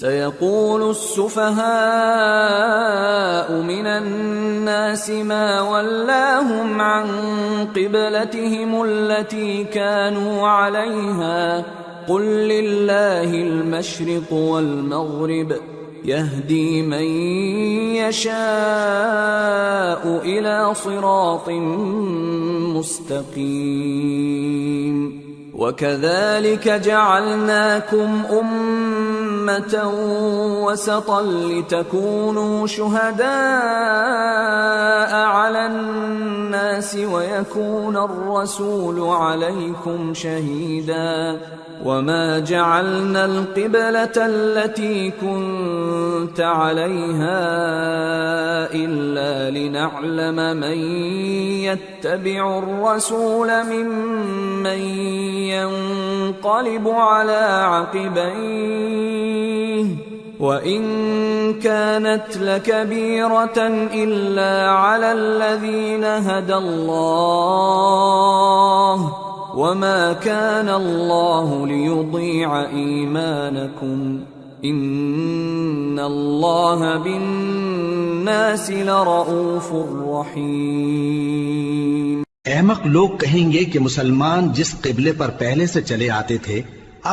سيقول السفهاء من الناس ما ولاهم عن قبلتهم التي كانوا عليها قل لله المشرق والمغرب يهدي من يشاء إلى صراط مستقيم وكذلك جعلناكم أمة وسطا لتكونوا شهداء على الناس ويكون الرسول عليكم شهيدا وما جعلنا القبلة التي كنت عليها إلا لنعلم من يتبع الرسول ممن ينقلب على عقبيه وإن كانت لكبيرة إلا على الذين هدى الله وما كان الله ليضيع إيمانكم إن الله بالناس لرؤوف رحيم۔ احمق لوگ کہیں گے کہ مسلمان جس قبلے پر پہلے سے چلے آتے تھے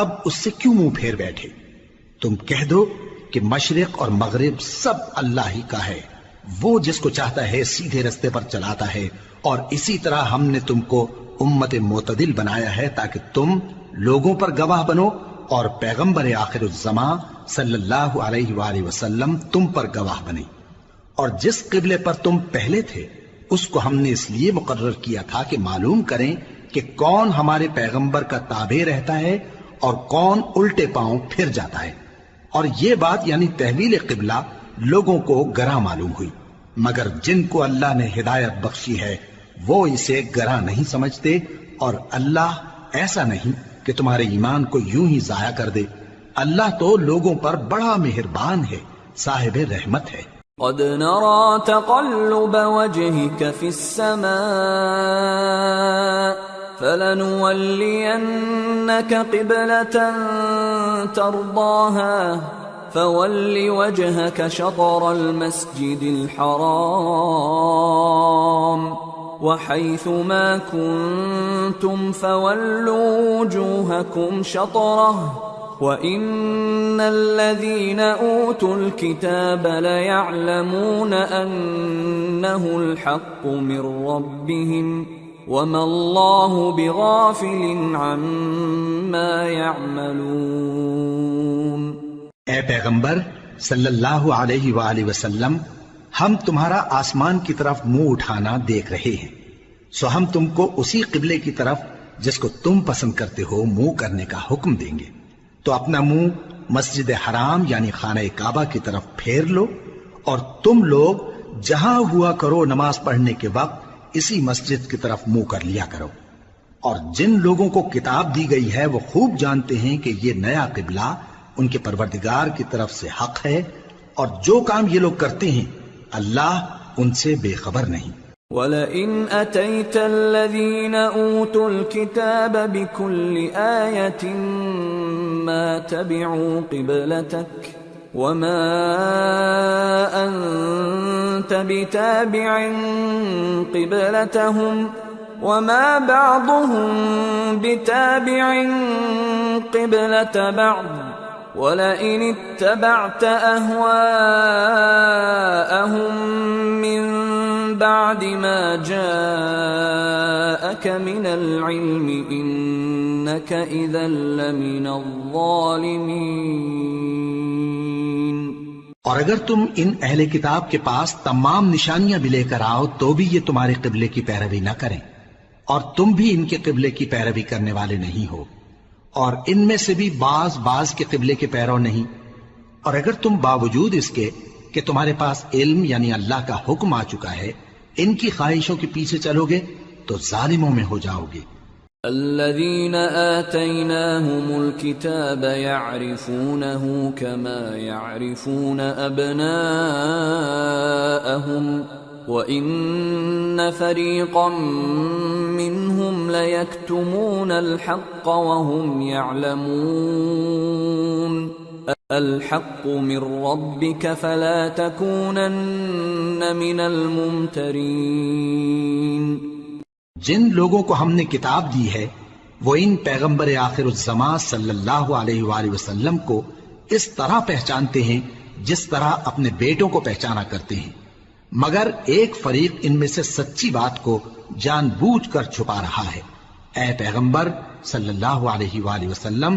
اب اس سے کیوں منہ پھیر بیٹھے؟ تم کہہ دو کہ مشرق اور مغرب سب اللہ ہی کا ہے، وہ جس کو چاہتا ہے سیدھے رستے پر چلاتا ہے، اور اسی طرح ہم نے تم کو امت معتدل بنایا ہے تاکہ تم لوگوں پر گواہ بنو اور پیغمبر آخر الزمان صلی اللہ علیہ وآلہ وسلم تم پر گواہ بنے۔ اور جس قبلے پر تم پہلے تھے اس کو ہم نے اس لیے مقرر کیا تھا کہ معلوم کریں کہ کون ہمارے پیغمبر کا تابع رہتا ہے اور کون الٹے پاؤں پھر جاتا ہے۔ اور یہ بات یعنی تحویل قبلہ لوگوں کو گراں معلوم ہوئی، مگر جن کو اللہ نے ہدایت بخشی ہے وہ اسے گراں نہیں سمجھتے، اور اللہ ایسا نہیں کہ تمہارے ایمان کو یوں ہی ضائع کر دے۔ اللہ تو لوگوں پر بڑا مہربان ہے، صاحب رحمت ہے۔ قد نرى تقلب وجهك في السماء فلنولينك قبلة ترضاها فول وجهك شطر المسجد الحرام وحيث ما كنتم فولوا وجوهكم شطره وَإِنَّ الَّذِينَ أُوتُوا الْكِتَابَ لَيَعْلَمُونَ أَنَّهُ الْحَقُّ مِنْ رَبِّهِمْ وَمَا اللَّهُ بِغَافِلٍ عَمَّا يَعْمَلُونَ۔ اے پیغمبر صلی اللہ علیہ وآلہ وسلم، ہم تمہارا آسمان کی طرف منہ اٹھانا دیکھ رہے ہیں، سو ہم تم کو اسی قبلے کی طرف جس کو تم پسند کرتے ہو منہ کرنے کا حکم دیں گے، تو اپنا منہ مسجد حرام یعنی خانہ کعبہ کی طرف پھیر لو، اور تم لوگ جہاں ہوا کرو نماز پڑھنے کے وقت اسی مسجد کی طرف منہ کر لیا کرو۔ اور جن لوگوں کو کتاب دی گئی ہے وہ خوب جانتے ہیں کہ یہ نیا قبلہ ان کے پروردگار کی طرف سے حق ہے، اور جو کام یہ لوگ کرتے ہیں اللہ ان سے بے خبر نہیں۔ وَلَئِنْ أَتَيْتَ الَّذِينَ أُوتُوا الْكِتَابَ بِكُلِّ آيَةٍ مَا تَبِعُوا قِبْلَتَكَ وَمَا أَنْتَ بِتَابِعٍ قِبْلَتَهُمْ وَمَا بَعْضُهُمْ بِتَابِعٍ قِبْلَةَ بَعْضٍ وَلَئِنِ اتَّبَعْتَ أَهْوَاءَهُمْ مِنْ بعد ما جاءك من العلم إنك إذا لمن الظالمين۔ اور اگر تم ان اہل کتاب کے پاس تمام نشانیاں بھی لے کر آؤ تو بھی یہ تمہارے قبلے کی پیروی نہ کریں، اور تم بھی ان کے قبلے کی پیروی کرنے والے نہیں ہو، اور ان میں سے بھی بعض کے قبلے کے پیرو نہیں۔ اور اگر تم باوجود اس کے کہ تمہارے پاس علم یعنی اللہ کا حکم آ چکا ہے ان کی خواہشوں کے پیچھے چلو گے تو ظالموں میں ہو جاؤ گے۔ الذين آتيناهم الكتاب يعرفونه كما يعرفون أبناءهم وَإِنَّ فَرِيقًا مِّنْهُمْ لَيَكْتُمُونَ الْحَقَّ وَهُمْ يَعْلَمُونَ الحق من ربك فلا تكونن من الممترين. جن لوگوں کو ہم نے کتاب دی ہے وہ ان پیغمبر آخر الزمان صلی اللہ علیہ وآلہ وسلم کو اس طرح پہچانتے ہیں جس طرح اپنے بیٹوں کو پہچانا کرتے ہیں، مگر ایک فریق ان میں سے سچی بات کو جان بوجھ کر چھپا رہا ہے. اے پیغمبر صلی اللہ علیہ وآلہ وسلم،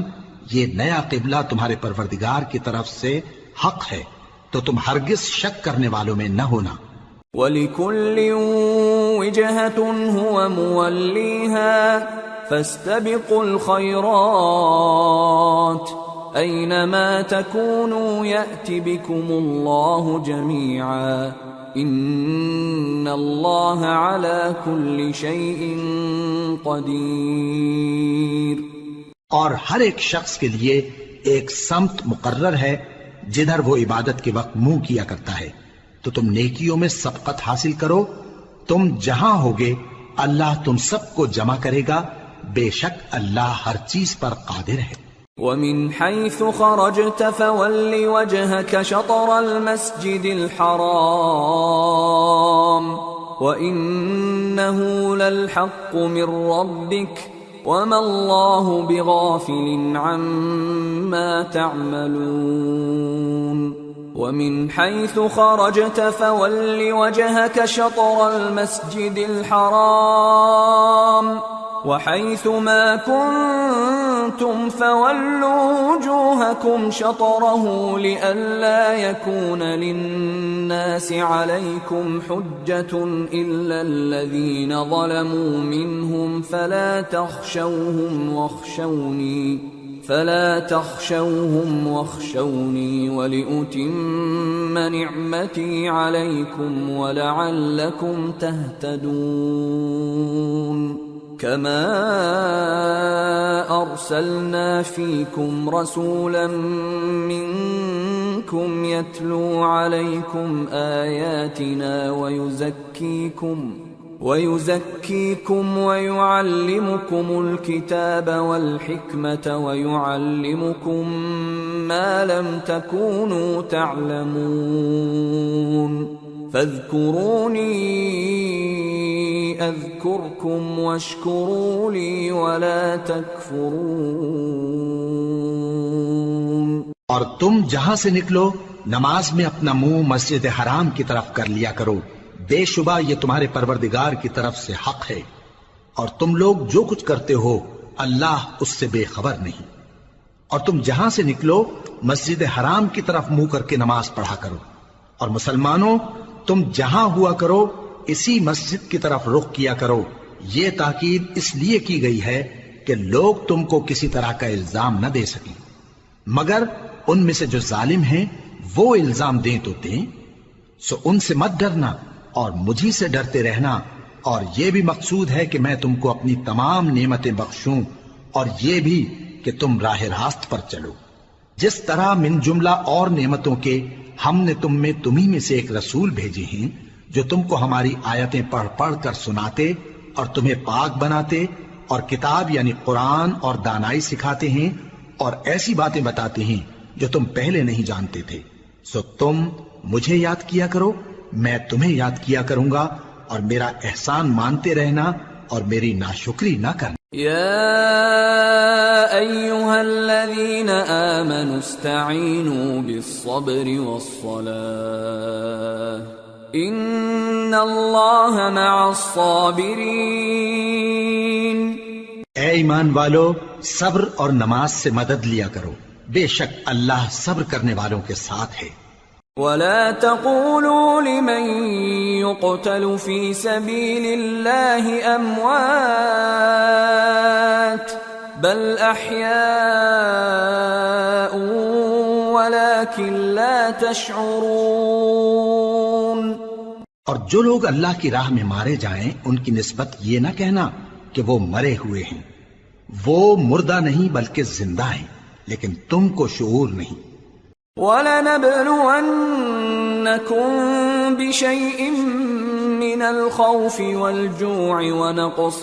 یہ نیا قبلہ تمہارے پروردگار کی طرف سے حق ہے، تو تم ہرگز شک کرنے والوں میں نہ ہونا. وَلِكُلٍّ وِجْهَةٌ هُوَ مُوَلِّيهَا فَاسْتَبِقُوا الْخَيْرَاتِ أَيْنَمَا تَكُونُوا يَأْتِ بِكُمُ اللَّهُ جَمِيعًا إِنَّ اللَّهَ عَلَى كُلِّ شَيْءٍ قَدِيرٌ. اور ہر ایک شخص کے لیے ایک سمت مقرر ہے جدھر وہ عبادت کے وقت منہ کیا کرتا ہے، تو تم نیکیوں میں سبقت حاصل کرو. تم جہاں ہوگے اللہ تم سب کو جمع کرے گا، بے شک اللہ ہر چیز پر قادر ہے. وَمِنْ حَيْثُ خَرَجْتَ فَوَلِّ وَجْهَكَ شَطْرَ الْمَسْجِدِ الْحَرَامِ وَإِنَّهُ لَلْحَقُّ مِنْ رَبِّكَ وَمَا اللَّهُ بِغَافِلٍ عَمَّا تَعْمَلُونَ. وَمِنْ حَيْثُ خَرَجْتَ فَوَلِّ وَجْهَكَ شَطْرَ الْمَسْجِدِ الْحَرَامِ وَحَيْثُ مَا كُنْتُمْ فَوَلُّوا وُجُوهَكُمْ شَطْرَهُ لِئَلَّا يَكُونَ لِلنَّاسِ عَلَيْكُمْ حُجَّةٌ إِلَّا الَّذِينَ ظَلَمُوا مِنْهُمْ فَلَا تَخْشَوْهُمْ وَاخْشَوْنِي وَلِأُتِمَّ نِعْمَتِي عَلَيْكُمْ وَلَعَلَّكُمْ تَهْتَدُونَ. كَمَا أَرْسَلْنَا فِيكُمْ رَسُولًا مِّنكُمْ يَتْلُو عَلَيْكُمْ آيَاتِنَا وَيُزَكِّيكُمْ وَيُعَلِّمُكُمُ الْكِتَابَ وَالْحِكْمَةَ وَيُعَلِّمُكُمْ مَا لَمْ تَكُونُوا تَعْلَمُونَ. فَاذْكُرُونِي أَذْكُرْكُمْ وَاشْكُرُوا لِي وَلَا تَكْفُرُونَ. اور تم جہاں سے نکلو نماز میں اپنا منہ مسجد حرام کی طرف کر لیا کرو، بے شبہ یہ تمہارے پروردگار کی طرف سے حق ہے، اور تم لوگ جو کچھ کرتے ہو اللہ اس سے بے خبر نہیں. اور تم جہاں سے نکلو مسجد حرام کی طرف منہ کر کے نماز پڑھا کرو، اور مسلمانوں تم جہاں ہوا کرو اسی مسجد کی طرف رخ کیا کرو. یہ تاکید اس لیے کی گئی ہے کہ لوگ تم کو کسی طرح کا الزام نہ دے سکیں، مگر ان میں سے جو ظالم ہیں وہ الزام دیں تو دیں. سو ان سے مت ڈرنا اور مجھی سے ڈرتے رہنا، اور یہ بھی مقصود ہے کہ میں تم کو اپنی تمام نعمتیں بخشوں، اور یہ بھی کہ تم راہ راست پر چلو. جس طرح من جملہ اور نعمتوں کے ہم نے تمہیں میں سے ایک رسول بھیجے ہیں جو تم کو ہماری آیتیں پڑھ پڑھ کر سناتے اور تمہیں پاک بناتے، اور کتاب یعنی قرآن اور دانائی سکھاتے ہیں، اور ایسی باتیں بتاتے ہیں جو تم پہلے نہیں جانتے تھے. سو تم مجھے یاد کیا کرو، میں تمہیں یاد کیا کروں گا، اور میرا احسان مانتے رہنا اور میری ناشکری نہ کرنا. يا أيها الذين آمنوا استعينوا بالصبر والصلاة إن الله مع الصابرين. اے ایمان والو، صبر اور نماز سے مدد لیا کرو، بے شک اللہ صبر کرنے والوں کے ساتھ ہے. ولا تقولوا لمن يقتل في سبيل الله أموات بل أحياء ولكن لا تشعرون. اور جو لوگ اللہ کی راہ میں مارے جائیں ان کی نسبت یہ نہ کہنا کہ وہ مرے ہوئے ہیں، وہ مردہ نہیں بلکہ زندہ ہیں، لیکن تم کو شعور نہیں. وَلَنَبْلُوَنَّكُمْ بِشَيْءٍ مِّنَ الْخَوْفِ وَالْجُوعِ وَنَقْصٍ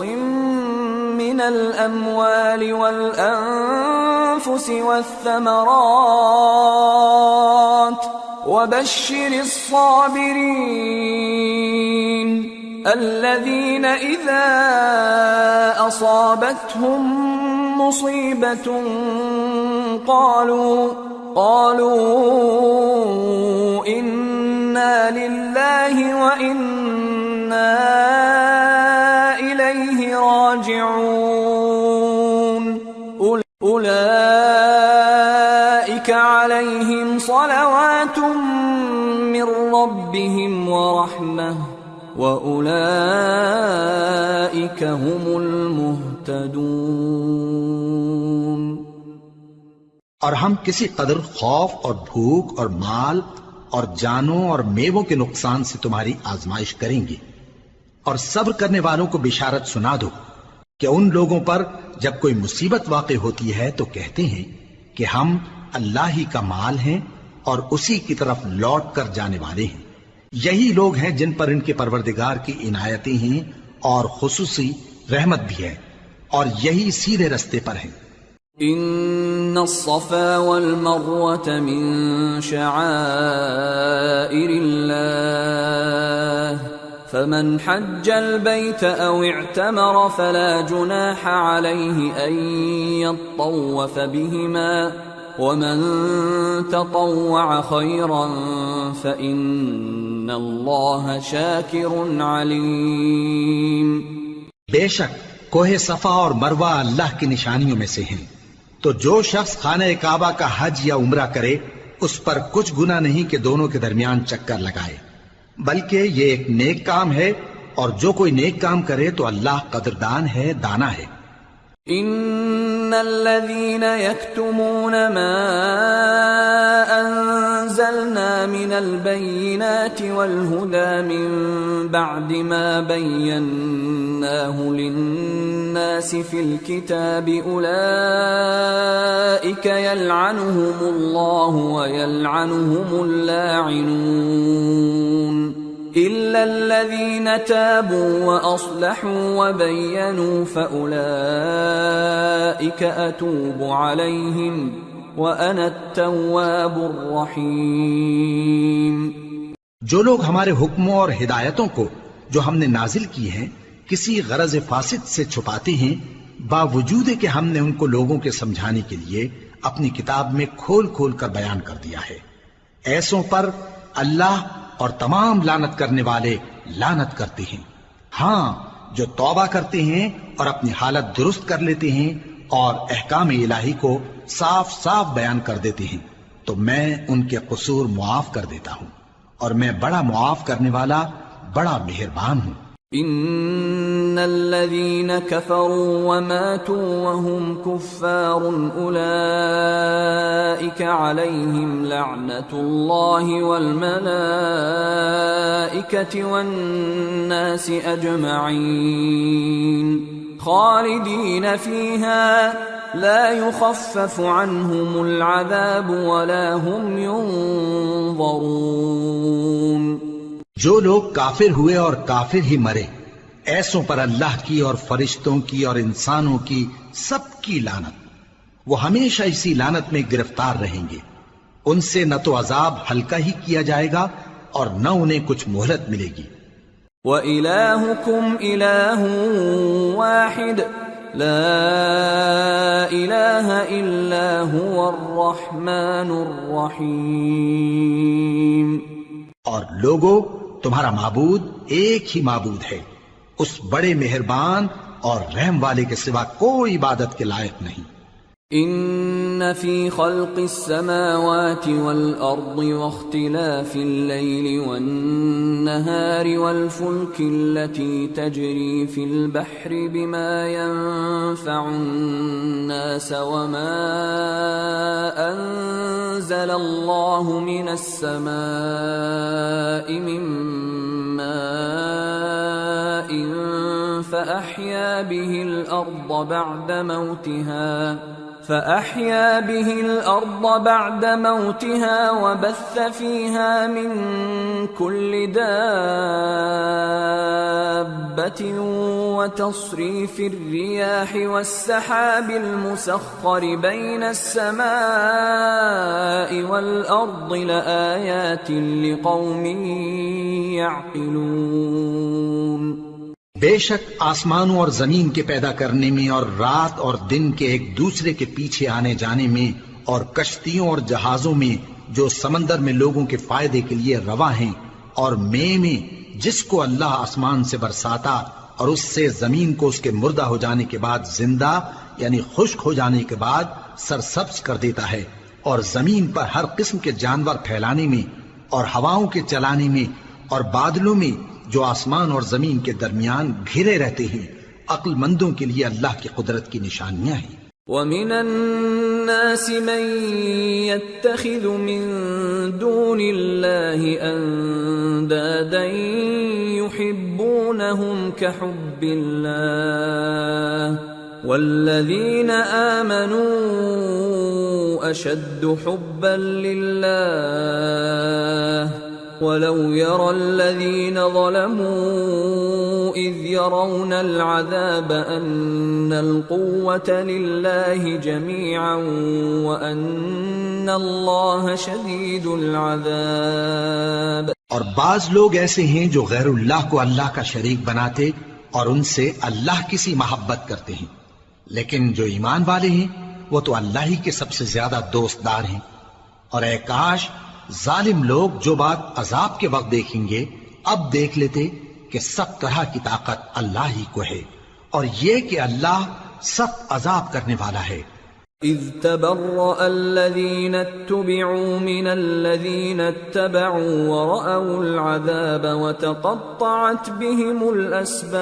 من الأموال والأنفس والثمرات وبشر الصابرين الذين إذا أصابتهم مصيبة قالوا إنا لله وإنا إليه راجعون أولئك عليهم صلوات من ربهم ورحمة وأولئك هم المهتدون۔ اور ہم کسی قدر خوف اور بھوک اور مال اور جانوں اور میووں کے نقصان سے تمہاری آزمائش کریں گے، اور صبر کرنے والوں کو بشارت سنا دو کہ ان لوگوں پر جب کوئی مصیبت واقع ہوتی ہے تو کہتے ہیں کہ ہم اللہ ہی کا مال ہیں اور اسی کی طرف لوٹ کر جانے والے ہیں۔ یہی لوگ ہیں جن پر ان کے پروردگار کی عنایتیں ہیں اور خصوصی رحمت بھی ہے، اور یہی سیدھے رستے پر ہیں۔ ان الصفا والمروة من شعائر الله فمن حج البيت او اعتمر فلا جناح عليه ان يطوف بهما ومن تطوع خيرا فإن الله شاكر عليم۔ بے شک کوہ صفا اور مروہ اللہ کی نشانیوں میں سے ہیں، تو جو شخص خانہ کعبہ کا حج یا عمرہ کرے اس پر کچھ گناہ نہیں کہ دونوں کے درمیان چکر لگائے، بلکہ یہ ایک نیک کام ہے، اور جو کوئی نیک کام کرے تو اللہ قدردان ہے، دانا ہے۔ ان الذين يكتمون ما انزلنا من البينات والهدى من بعد ما بيناه للناس في الكتاب اولئك يلعنهم الله ويلعنهم اللاعنون إلا الذين تابوا وأصلحوا وبينوا فأولئك أتوب عليهم وأنا التواب الرحيم۔ جو لوگ ہمارے حکموں اور ہدایتوں کو جو ہم نے نازل کی ہیں کسی غرض فاسد سے چھپاتے ہیں، باوجود کہ ہم نے ان کو لوگوں کے سمجھانے کے لیے اپنی کتاب میں کھول کھول کر بیان کر دیا ہے، ایسوں پر اللہ اور تمام لعنت کرنے والے لعنت کرتے ہیں۔ ہاں، جو توبہ کرتے ہیں اور اپنی حالت درست کر لیتے ہیں اور احکام الہی کو صاف صاف بیان کر دیتے ہیں تو میں ان کے قصور معاف کر دیتا ہوں، اور میں بڑا معاف کرنے والا بڑا مہربان ہوں۔ ان الذين كفروا وماتوا وهم كفار اولئك عليهم لعنة الله والملائكة والناس اجمعين خالدين فيها لا يخفف عنهم العذاب ولا هم ينظرون۔ جو لوگ کافر ہوئے اور کافر ہی مرے، ایسوں پر اللہ کی اور فرشتوں کی اور انسانوں کی سب کی لعنت، وہ ہمیشہ اسی لعنت میں گرفتار رہیں گے، ان سے نہ تو عذاب ہلکا ہی کیا جائے گا اور نہ انہیں کچھ مہلت ملے گی۔ وَإِلَٰهُكُمْ إِلَٰهٌ وَاحِدٌ لَا إِلَٰهَ إِلَّا هُوَ الرَّحْمَٰنُ الرَّحِيمُ۔ اور لوگو، تمہارا معبود ایک ہی معبود ہے، اس بڑے مہربان اور رحم والے کے سوا کوئی عبادت کے لائق نہیں۔ ان فی خلق السماوات والارض واختلاف الليل والنهار والفلك التي تجري في البحر بما ينفع الناس وما انزل الله من السماء من ماء فأحيا به الأرض بعد موتها فأحيا به الأرض بعد موتها وبث فيها من كل دابة وتصريف الرياح والسحاب المسخر بين السماء والأرض لآيات لقوم يعقلون۔ بے شک آسمانوں اور زمین کے پیدا کرنے میں اور رات اور دن کے ایک دوسرے کے پیچھے آنے جانے میں اور کشتیوں اور جہازوں میں جو سمندر میں لوگوں کے فائدے کے لیے رواں ہیں، اور میں جس کو اللہ آسمان سے برساتا اور اس سے زمین کو اس کے مردہ ہو جانے کے بعد زندہ یعنی خشک ہو جانے کے بعد سرسبز کر دیتا ہے، اور زمین پر ہر قسم کے جانور پھیلانے میں اور ہواؤں کے چلانے میں اور بادلوں میں جو آسمان اور زمین کے درمیان گھرے رہتے ہیں، عقل مندوں کے لیے اللہ کی قدرت کی نشانیاں ہیں۔ وَمِنَ النَّاسِ مَن يَتَّخِذُ مِن دُونِ اللَّهِ أَندَادًا يُحِبُّونَهُمْ كَحُبِّ اللَّهِ وَالَّذِينَ آمَنُوا أَشَدُّ حُبًّا لِلَّهِ وَلَوْ يَرَى الَّذِينَ ظَلَمُوا إِذْ يَرَوْنَ الْعَذَابَ أَنَّ الْقُوَّةَ لِلَّهِ جَمِيعًا وَأَنَّ اللَّهَ شَدِيدُ الْعَذَابِ۔ اور بعض لوگ ایسے ہیں جو غیر اللہ کو اللہ کا شریک بناتے اور ان سے اللہ کی سی محبت کرتے ہیں، لیکن جو ایمان والے ہیں وہ تو اللہ ہی کے سب سے زیادہ دوست دار ہیں۔ اور اے کاش ظالم لوگ جو بات عذاب کے وقت دیکھیں گے اب دیکھ لیتے کہ سب طرح کی طاقت اللہ ہی کو ہے، اور یہ کہ اللہ سخت عذاب کرنے والا ہے۔ اذ تبرأ الذين اتبعوا من الذين اتبعوا ورأوا العذاب وتقطعت بهم الأسباب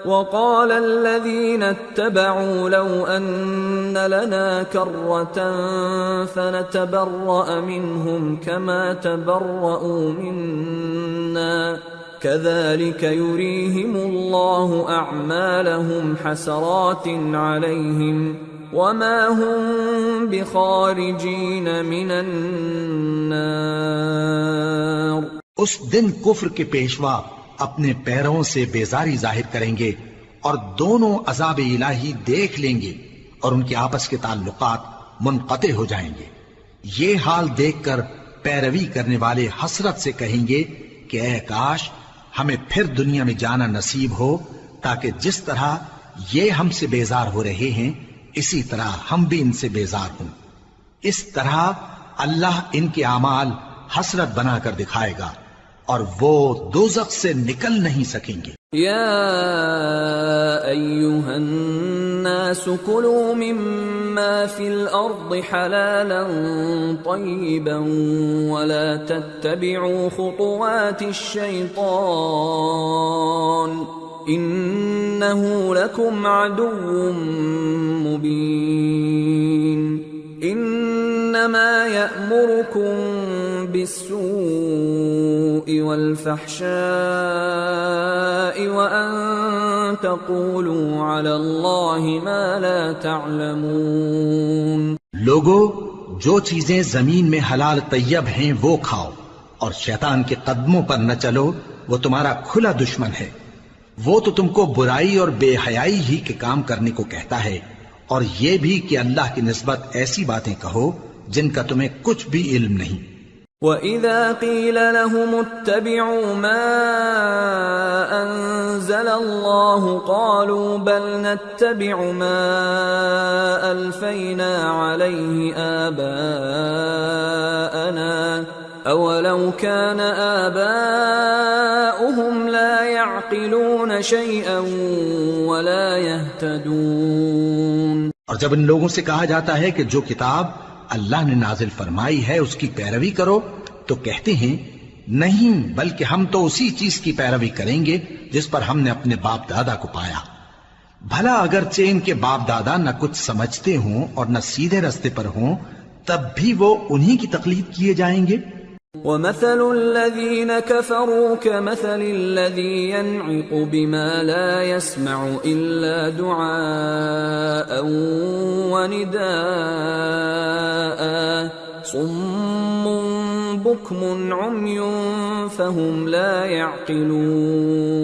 وقال الذين اتبعوا لو أن لنا كرة فنتبرأ منهم كما تبرأوا منا كذلك يريهم الله أعمالهم حسرات عليهم وما هم بخارجين من النار۔ اس دن کفر کے پیشوا اپنے پیروں سے بیزاری ظاہر کریں گے اور دونوں عذاب الہی دیکھ لیں گے اور ان کے آپس کے تعلقات منقطع ہو جائیں گے۔ یہ حال دیکھ کر پیروی کرنے والے حسرت سے کہیں گے کہ اے کاش ہمیں پھر دنیا میں جانا نصیب ہو تاکہ جس طرح یہ ہم سے بیزار ہو رہے ہیں اسی طرح ہم بھی ان سے بیزار ہوں۔ اس طرح اللہ ان کے اعمال حسرت بنا کر دکھائے گا اور وہ دوزخ سے نکل نہیں سکیں گے۔ یا ایھا الناس کلوا مما فی الارض حلالا طیبا ولا تتبعوا خطوات الشیطان انه لکم عدو مبین۔ انما یأمرکم بالسوء والفحشاء وأن تقولوا على الله ما لا تعلمون۔ لوگو جو چیزیں زمین میں حلال طیب ہیں وہ کھاؤ اور شیطان کے قدموں پر نہ چلو، وہ تمہارا کھلا دشمن ہے۔ وہ تو تم کو برائی اور بے حیائی ہی کے کام کرنے کو کہتا ہے، اور یہ بھی کہ اللہ کی نسبت ایسی باتیں کہو جن کا تمہیں کچھ بھی علم نہیں۔ وَإِذَا قِيلَ لَهُمُ اتَّبِعُوا مَا أَنزَلَ اللَّهُ قَالُوا بَلْ نَتَّبِعُ مَا أَلْفَيْنَا عَلَيْهِ آبَاءَنَا أَوَلَوْ كَانَ آبَاؤُهُمْ لَا يَعْقِلُونَ شَيْئًا وَلَا يَهْتَدُونَ۔ اور جب ان لوگوں سے کہا جاتا ہے کہ جو کتاب اللہ نے نازل فرمائی ہے اس کی پیروی کرو تو کہتے ہیں نہیں، بلکہ ہم تو اسی چیز کی پیروی کریں گے جس پر ہم نے اپنے باپ دادا کو پایا۔ بھلا اگرچہ ان کے باپ دادا نہ کچھ سمجھتے ہوں اور نہ سیدھے رستے پر ہوں تب بھی وہ انہی کی تقلید کیے جائیں گے۔ ومثل الذين كفروا كمثل الذي ينعق بما لا يسمع إلا دعاء ونداء صم بكم عمي فهم لا يعقلون.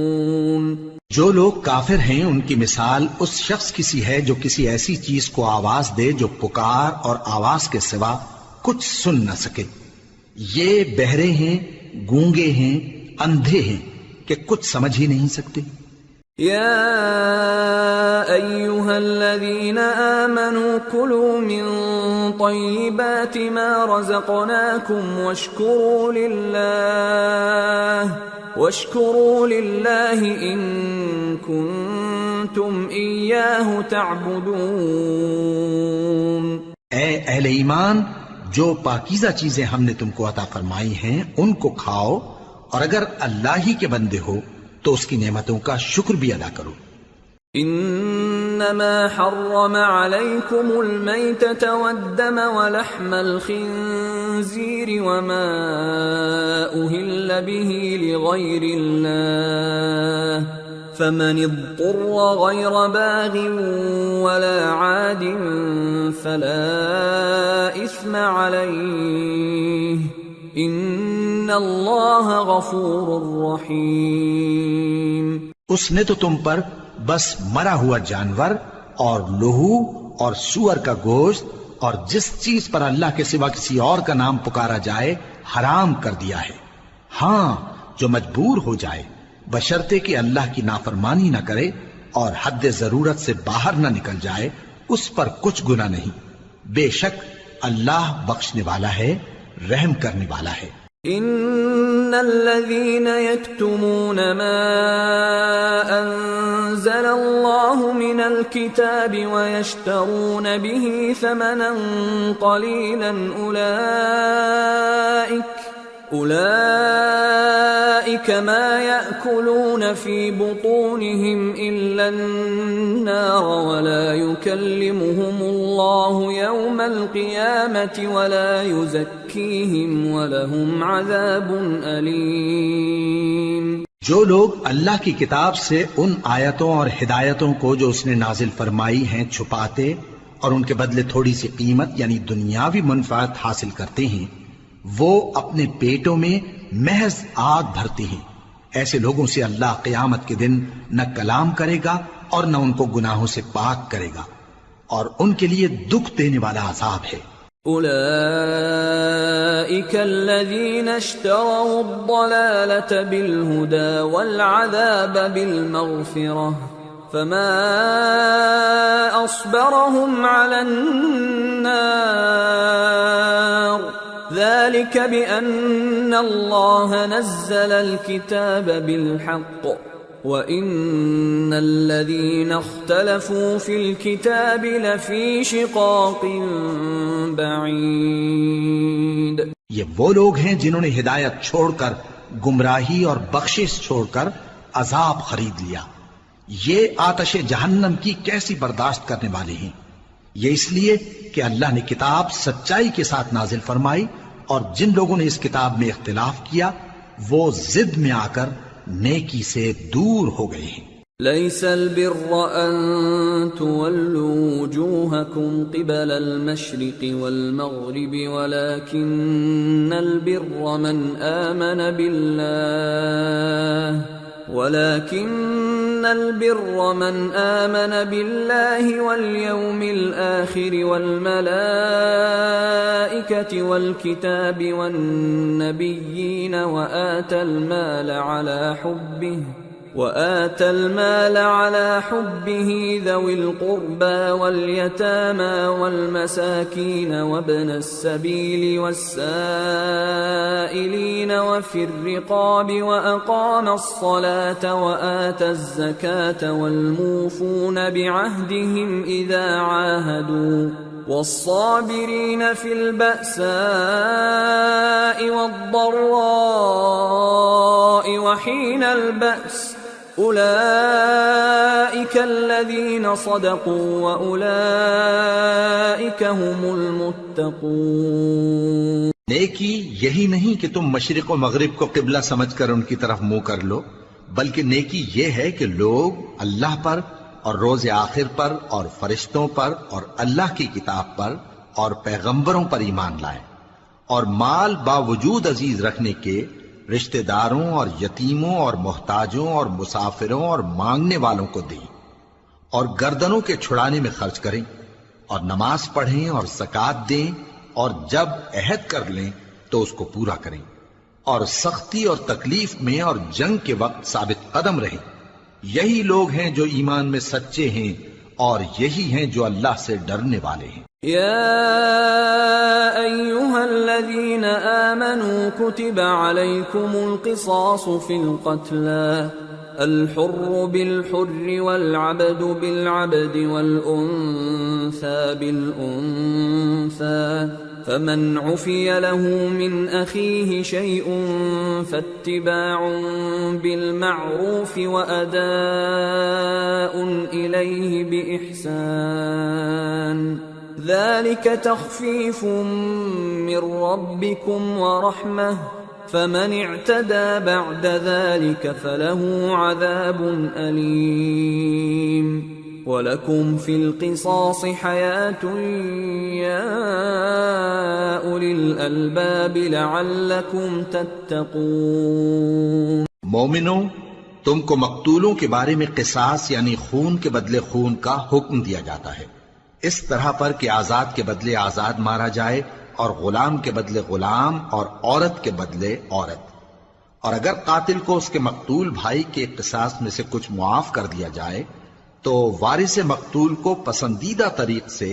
جو لوگ کافر ہیں ان کی مثال اس شخص کی سی ہے جو کسی ایسی چیز کو آواز دے جو پکار اور آواز کے سوا کچھ سن نہ سکے. یہ بہرے ہیں، گونگے ہیں، اندھے ہیں کہ کچھ سمجھ ہی نہیں سکتے. يا أيها الذين آمنوا كلوا من طيبات ما رزقناكم واشكروا لله إن كنتم إياه تعبدون. اے اہل ایمان، جو پاکیزہ چیزیں ہم نے تم کو عطا فرمائی ہیں ان کو کھاؤ، اور اگر اللہ ہی کے بندے ہو تو اس کی نعمتوں کا شکر بھی ادا کرو. انما حرم عليكم الميتة والدم ولحم الخنزير وما أهل به لغير الله فمن اضطر غير باغ ولا عاد فلا إثم عليه ان اللہ غفور رحیم. اس نے تو تم پر بس مرا ہوا جانور اور لہو اور سور کا گوشت اور جس چیز پر اللہ کے سوا کسی اور کا نام پکارا جائے حرام کر دیا ہے. ہاں، جو مجبور ہو جائے بشرطے کہ اللہ کی نافرمانی نہ کرے اور حد ضرورت سے باہر نہ نکل جائے، اس پر کچھ گناہ نہیں. بے شک اللہ بخشنے والا ہے، رحم کرنے والا ہے. ان الذين يكتمون ما انزل الله من الكتاب ويشترون به ثمنا قليلا اولئك ما يأكلون في بطونهم الا النار ولا يكلمهم الله يوم القيامة ولا يزكيهم ولهم عذاب أليم. جو لوگ اللہ کی کتاب سے ان آیتوں اور ہدایتوں کو جو اس نے نازل فرمائی ہیں چھپاتے اور ان کے بدلے تھوڑی سی قیمت یعنی دنیاوی منفعت حاصل کرتے ہیں، وہ اپنے پیٹوں میں محض آگ بھرتے ہیں. ایسے لوگوں سے اللہ قیامت کے دن نہ کلام کرے گا اور نہ ان کو گناہوں سے پاک کرے گا، اور ان کے لیے دکھ دینے والا عذاب ہے. اولئک الذین اشتروا الضلالة بالهدى والعذاب بالمغفرة فما اصبرهم على النار ذلك بأن الله نزل الكتاب بالحق وَإِنَّ الَّذِينَ اخْتَلَفُوا فِي الْكِتَابِ لَفِي شِقَاقٍ بَعِيدٍ. یہ وہ لوگ ہیں جنہوں نے ہدایت چھوڑ کر گمراہی اور بخشش چھوڑ کر عذاب خرید لیا. یہ آتش جہنم کی کیسی برداشت کرنے والے ہیں. یہ اس لیے کہ اللہ نے کتاب سچائی کے ساتھ نازل فرمائی، اور جن لوگوں نے اس کتاب میں اختلاف کیا وہ ضد میں آ کر نیکی سے دور ہو گئے ہیں. ليس البر أن تولوا وجوهكم قبل المشرق والمغرب ولكن البر من آمن بالله واليوم الآخر والملائكة والكتاب والنبيين وآتى المال على حبه ذوي القربى واليتامى والمساكين وابن السبيل والسائلين وفي الرقاب وأقام الصلاة وآتى الزكاة والموفون بعهدهم إذا عاهدوا والصابرين في البأساء والضراء وحين البأس أولئك الذين صدقوا وأولئك هم المتقون. نیکی یہی نہیں کہ تم مشرق و مغرب کو قبلہ سمجھ کر ان کی طرف منہ کر لو، بلکہ نیکی یہ ہے کہ لوگ اللہ پر اور روز آخر پر اور فرشتوں پر اور اللہ کی کتاب پر اور پیغمبروں پر ایمان لائیں، اور مال باوجود عزیز رکھنے کے رشتہ داروں اور یتیموں اور محتاجوں اور مسافروں اور مانگنے والوں کو دیں، اور گردنوں کے چھڑانے میں خرچ کریں، اور نماز پڑھیں اور زکوٰۃ دیں، اور جب عہد کر لیں تو اس کو پورا کریں، اور سختی اور تکلیف میں اور جنگ کے وقت ثابت قدم رہیں۔ یہی لوگ ہیں جو ایمان میں سچے ہیں، اور یہی ہیں جو اللہ سے ڈرنے والے ہیں۔ يا أيها الذين آمنوا كتب عليكم القصاص في القتلى الحر بالحر والعبد بالعبد والأنثى بالأنثى فمن عفي له من أخيه شيء فاتباع بالمعروف وأداء إليه بإحسان ذلك تخفيف من ربكم ورحمة فمن اعتدى بعد ذلك فله عذاب أليم وَلَكُمْ فِي الْقِصَاصِ حَيَاةٌ يَا أُولِي الْأَلْبَابِ لَعَلَّكُمْ تَتَّقُونَ۔ مومنوں، تم کو مقتولوں کے بارے میں قصاص یعنی خون کے بدلے خون کا حکم دیا جاتا ہے، اس طرح پر کہ آزاد کے بدلے آزاد مارا جائے، اور غلام کے بدلے غلام، اور عورت کے بدلے عورت۔ اور اگر قاتل کو اس کے مقتول بھائی کے قصاص میں سے کچھ معاف کر دیا جائے تو وارث مقتول کو پسندیدہ طریق سے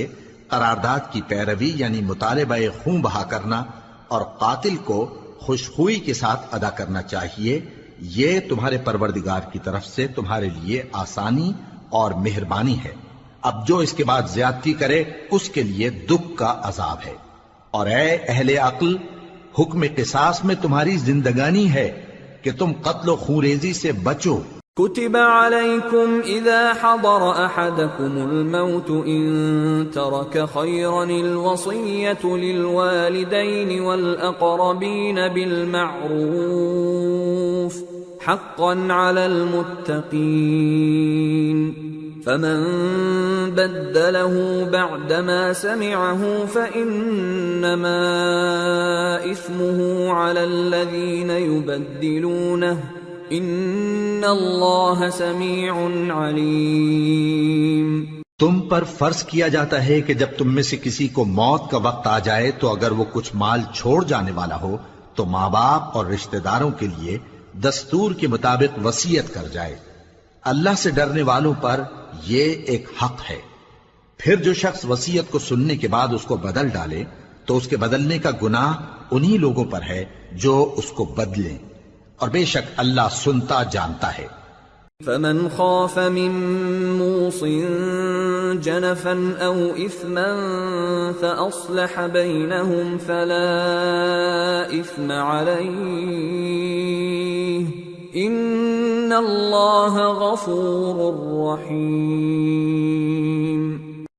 قرارداد کی پیروی یعنی مطالبہ خون بہا کرنا اور قاتل کو خوشخوئی کے ساتھ ادا کرنا چاہیے۔ یہ تمہارے پروردگار کی طرف سے تمہارے لیے آسانی اور مہربانی ہے۔ اب جو اس کے بعد زیادتی کرے اس کے لیے دکھ کا عذاب ہے۔ اور اے اہل عقل، حکم قصاص میں تمہاری زندگانی ہے کہ تم قتل و خونریزی سے بچو۔ كتب عليكم إذا حضر أحدكم الموت إن ترك خيرا الوصية للوالدين والأقربين بالمعروف حقا على المتقين فمن بدله بعدما سمعه فإنما إثمه على الذين يبدلونه ان اللہ سمیع علیم۔ تم پر فرض کیا جاتا ہے کہ جب تم میں سے کسی کو موت کا وقت آ جائے تو اگر وہ کچھ مال چھوڑ جانے والا ہو تو ماں باپ اور رشتہ داروں کے لیے دستور کے مطابق وصیت کر جائے۔ اللہ سے ڈرنے والوں پر یہ ایک حق ہے۔ پھر جو شخص وصیت کو سننے کے بعد اس کو بدل ڈالے تو اس کے بدلنے کا گناہ انہی لوگوں پر ہے جو اس کو بدلیں، اور بے شک اللہ سنتا جانتا ہے۔ فمن خاف من موص جنفا او اثما فاصلح بينهم فلا اثم عليه ان اللہ غفور رحیم۔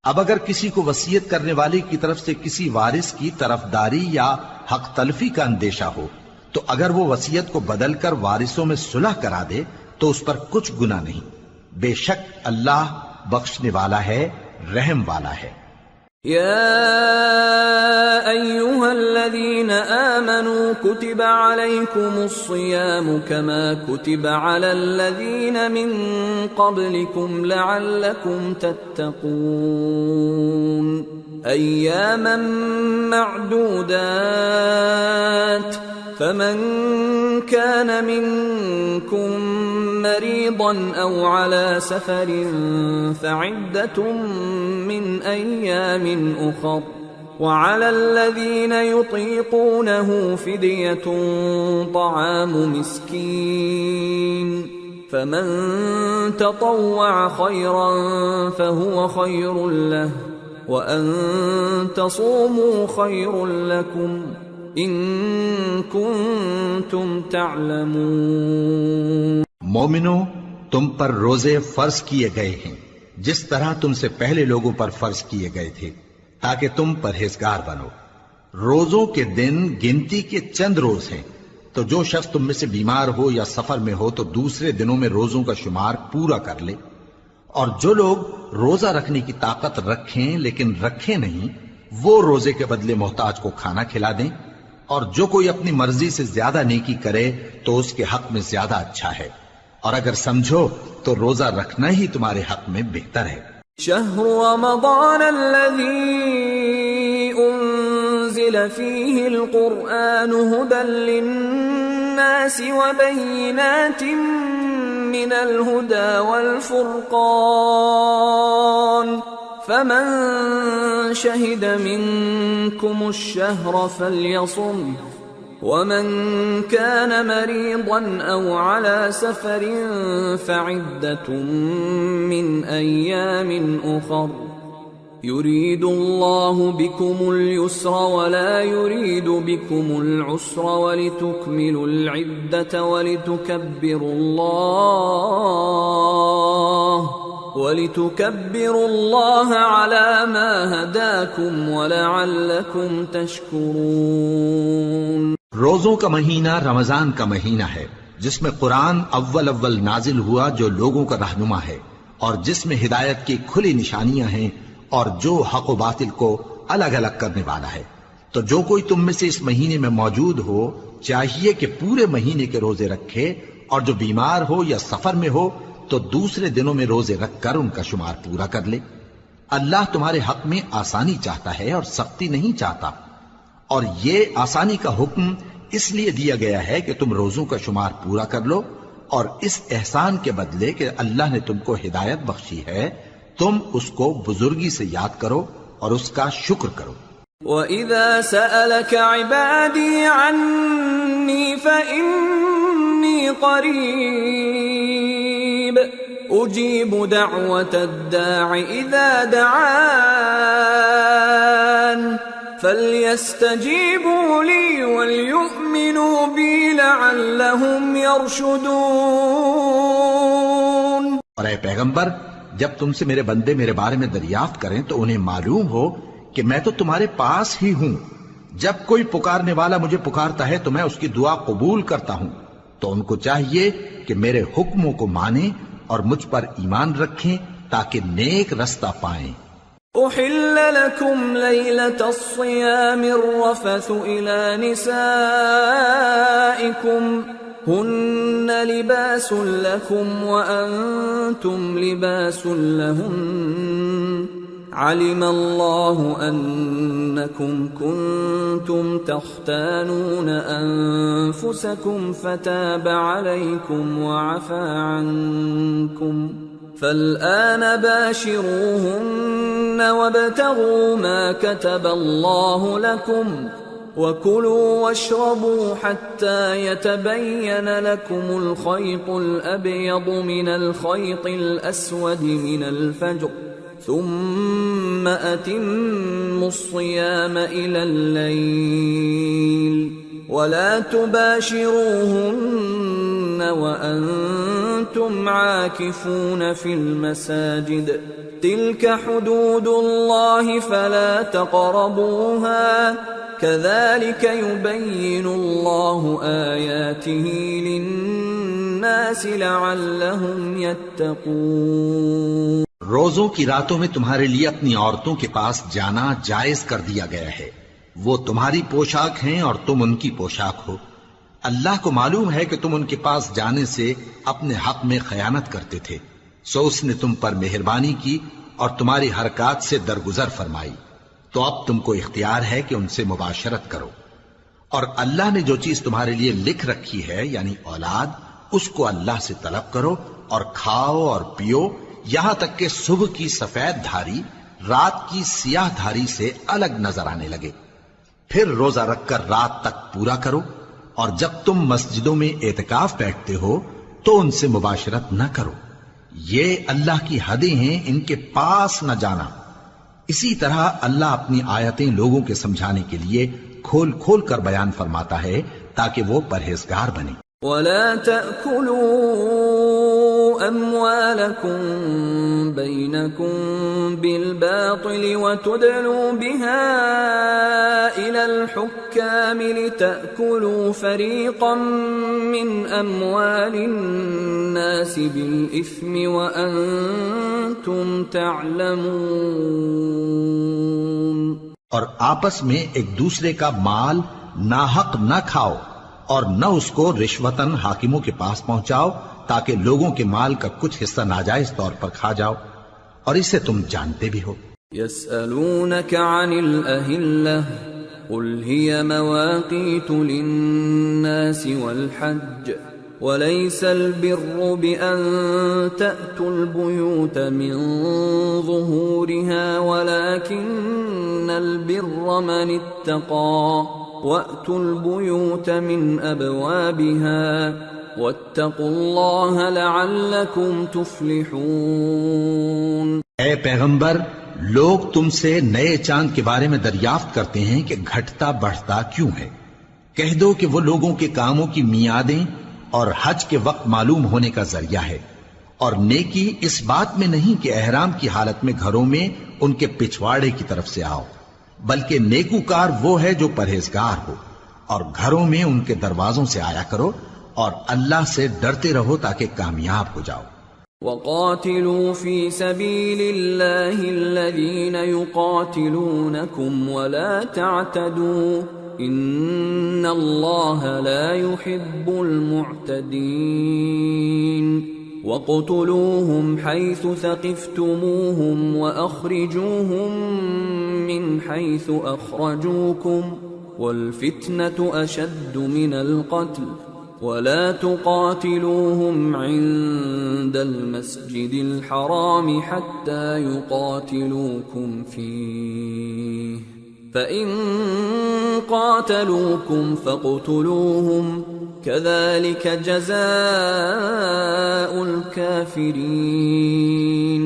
اب اگر کسی کو وصیت کرنے والے کی طرف سے کسی وارث کی طرفداری یا حق تلفی کا اندیشہ ہو تو اگر وہ وصیت کو بدل کر وارثوں میں صلح کرا دے تو اس پر کچھ گناہ نہیں، بے شک اللہ بخشنے والا ہے، رحم والا ہے۔ یا ایھا الذین آمنوا کتب علیکم الصیام کما کتب علی الذین من قبلکم لعلکم تتقون ایاما معدودات فمن كان منكم مريضا أو على سفر فعدة من أيام أخر وعلى الذين يطيقونه فدية طعام مسكين فمن تطوع خيرا فهو خير له وأن تصوموا خير لكم ان کنتم تعلمون۔ مومنو، تم پر روزے فرض کیے گئے ہیں جس طرح تم سے پہلے لوگوں پر فرض کیے گئے تھے تاکہ تم پرہیزگار بنو۔ روزوں کے دن گنتی کے چند روز ہیں، تو جو شخص تم میں سے بیمار ہو یا سفر میں ہو تو دوسرے دنوں میں روزوں کا شمار پورا کر لے۔ اور جو لوگ روزہ رکھنے کی طاقت رکھیں لیکن رکھیں نہیں، وہ روزے کے بدلے محتاج کو کھانا کھلا دیں، اور جو کوئی اپنی مرضی سے زیادہ نیکی کرے تو اس کے حق میں زیادہ اچھا ہے، اور اگر سمجھو تو روزہ رکھنا ہی تمہارے حق میں بہتر ہے۔ شهر رمضان الذي أنزل فيه القرآن هدى للناس وبينات من الهدى والفرقان فمن شهد منكم الشهر فليصم ومن كان مريضا أو على سفر فعدة من أيام أخر يريد الله بكم اليسر ولا يريد بكم العسر ولتكملوا العدة ولتكبروا الله على ما هداكم ولعلكم تشكرون۔ روزوں کا مہینہ رمضان کا مہینہ ہے جس میں قرآن اول نازل ہوا، جو لوگوں کا رہنما ہے اور جس میں ہدایت کی کھلی نشانیاں ہیں اور جو حق و باطل کو الگ الگ کرنے والا ہے۔ تو جو کوئی تم میں سے اس مہینے میں موجود ہو چاہیے کہ پورے مہینے کے روزے رکھے، اور جو بیمار ہو یا سفر میں ہو تو دوسرے دنوں میں روزے رکھ کر ان کا شمار پورا کر لے۔ اللہ تمہارے حق میں آسانی چاہتا ہے اور سختی نہیں چاہتا، اور یہ آسانی کا حکم اس لیے دیا گیا ہے کہ تم روزوں کا شمار پورا کر لو، اور اس احسان کے بدلے کہ اللہ نے تم کو ہدایت بخشی ہے تم اس کو بزرگی سے یاد کرو اور اس کا شکر کرو۔ وَإِذَا سَأَلَكَ عِبَادِي عَنِّي فَإِنِّي قَرِيبٌ أُجِيبُ دَعْوَةَ الدَّاعِ إِذَا دَعَانِ فَلْيَسْتَجِيبُوا لِي وَلْيُؤْمِنُوا بِي لَعَلَّهُمْ يَرْشُدُونَ۔ اور اے پیغمبر، جب تم سے میرے بندے میرے بارے میں دریافت کریں تو انہیں معلوم ہو کہ میں تو تمہارے پاس ہی ہوں۔ جب کوئی پکارنے والا مجھے پکارتا ہے تو میں اس کی دعا قبول کرتا ہوں، تو ان کو چاہیے کہ میرے حکموں کو مانیں اور مجھ پر ایمان رکھیں تاکہ نیک رستہ پائیں۔ أحل لكم ليلة الصيام الرفث إلى نسائكم هن لباس لكم وأنتم لباس لهن علم الله أنكم كنتم تختانون أنفسكم فتاب عليكم وعفى عنكم فالآن باشروهن وابتغوا ما كتب الله لكم وكلوا واشربوا حتى يتبين لكم الخيط الأبيض من الخيط الأسود من الفجر ثم أتموا الصيام إلى الليل ولا تباشروهن وأنتم عاكفون في المساجد تلك حدود الله فلا تقربوها كذلك يبين الله آياته للناس لعلهم يتقون۔ روزوں کی راتوں میں تمہارے لیے اپنی عورتوں کے پاس جانا جائز کر دیا گیا ہے، وہ تمہاری پوشاک ہیں اور تم ان کی پوشاک ہو۔ اللہ کو معلوم ہے کہ تم ان کے پاس جانے سے اپنے حق میں خیانت کرتے تھے، سو اس نے تم پر مہربانی کی اور تمہاری حرکات سے درگزر فرمائی، تو اب تم کو اختیار ہے کہ ان سے مباشرت کرو۔ اور اللہ نے جو چیز تمہارے لیے لکھ رکھی ہے یعنی اولاد، اس کو اللہ سے طلب کرو اور کھاؤ اور پیو یہاں تک کہ صبح کی سفید دھاری رات کی سیاہ دھاری سے الگ نظر آنے لگے، پھر روزہ رکھ کر رات تک پورا کرو، اور جب تم مسجدوں میں اعتکاف بیٹھتے ہو تو ان سے مباشرت نہ کرو، یہ اللہ کی حدیں ہیں، ان کے پاس نہ جانا۔ اسی طرح اللہ اپنی آیتیں لوگوں کے سمجھانے کے لیے کھول کھول کر بیان فرماتا ہے تاکہ وہ پرہیزگار بنے۔ وَلَا تَأْكُلُوا أَمْوَالَكُمْ بينكم بالباطل وتدلوا بها إلى الحكام لتأكلوا فريقا من أموال الناس بالإثم وأنتم تعلمون۔ اور آپس میں ایک دوسرے کا مال ناحق نہ کھاؤ اور نہ اس کو رشوتاً حاکموں کے پاس پہنچاؤ تاکہ لوگوں کے مال کا کچھ حصہ ناجائز طور پر کھا جاؤ، اور اسے تم جانتے بھی ہو۔ يسألونك عن الأهلة قل هي مواقيت للناس والحج وليس البر بأن تأتوا البيوت من ظهورها ولكن البر من اتقى وأتوا البيوت من أبوابها واتقوا الله لعلكم تفلحون۔ اے پیغمبر، لوگ تم سے نئے چاند کے بارے میں دریافت کرتے ہیں کہ گھٹتا بڑھتا کیوں ہے۔ کہہ دو کہ وہ لوگوں کے کاموں کی میعادیں اور حج کے وقت معلوم ہونے کا ذریعہ ہے، اور نیکی اس بات میں نہیں کہ احرام کی حالت میں گھروں میں ان کے پچھواڑے کی طرف سے آؤ، بلکہ نیکوکار وہ ہے جو پرہیزگار ہو، اور گھروں میں ان کے دروازوں سے آیا کرو اور اللہ سے ڈرتے رہو تاکہ کامیاب ہو جاؤ۔ وَقَاتِلُوا فِي سَبِيلِ اللَّهِ الَّذِينَ يُقَاتِلُونَكُمْ وَلَا تَعْتَدُوا إِنَّ اللَّهَ لَا يُحِبُّ الْمُعْتَدِينَ وَاقْتُلُوهُمْ حَيْثُ ثَقِفْتُمُوهُمْ وَأَخْرِجُوهُمْ مِنْ حَيْثُ أَخْرَجُوكُمْ وَالْفِتْنَةُ أَشَدُّ مِنَ الْقَتْلِ وَلَا تُقَاتِلُوهُمْ عِندَ الْمَسْجِدِ الْحَرَامِ حَتَّى يُقَاتِلُوكُمْ فِيهِ فَإِن قَاتَلُوكُمْ فَاقْتُلُوهُمْ كَذَلِكَ جَزَاءُ الْكَافِرِينَ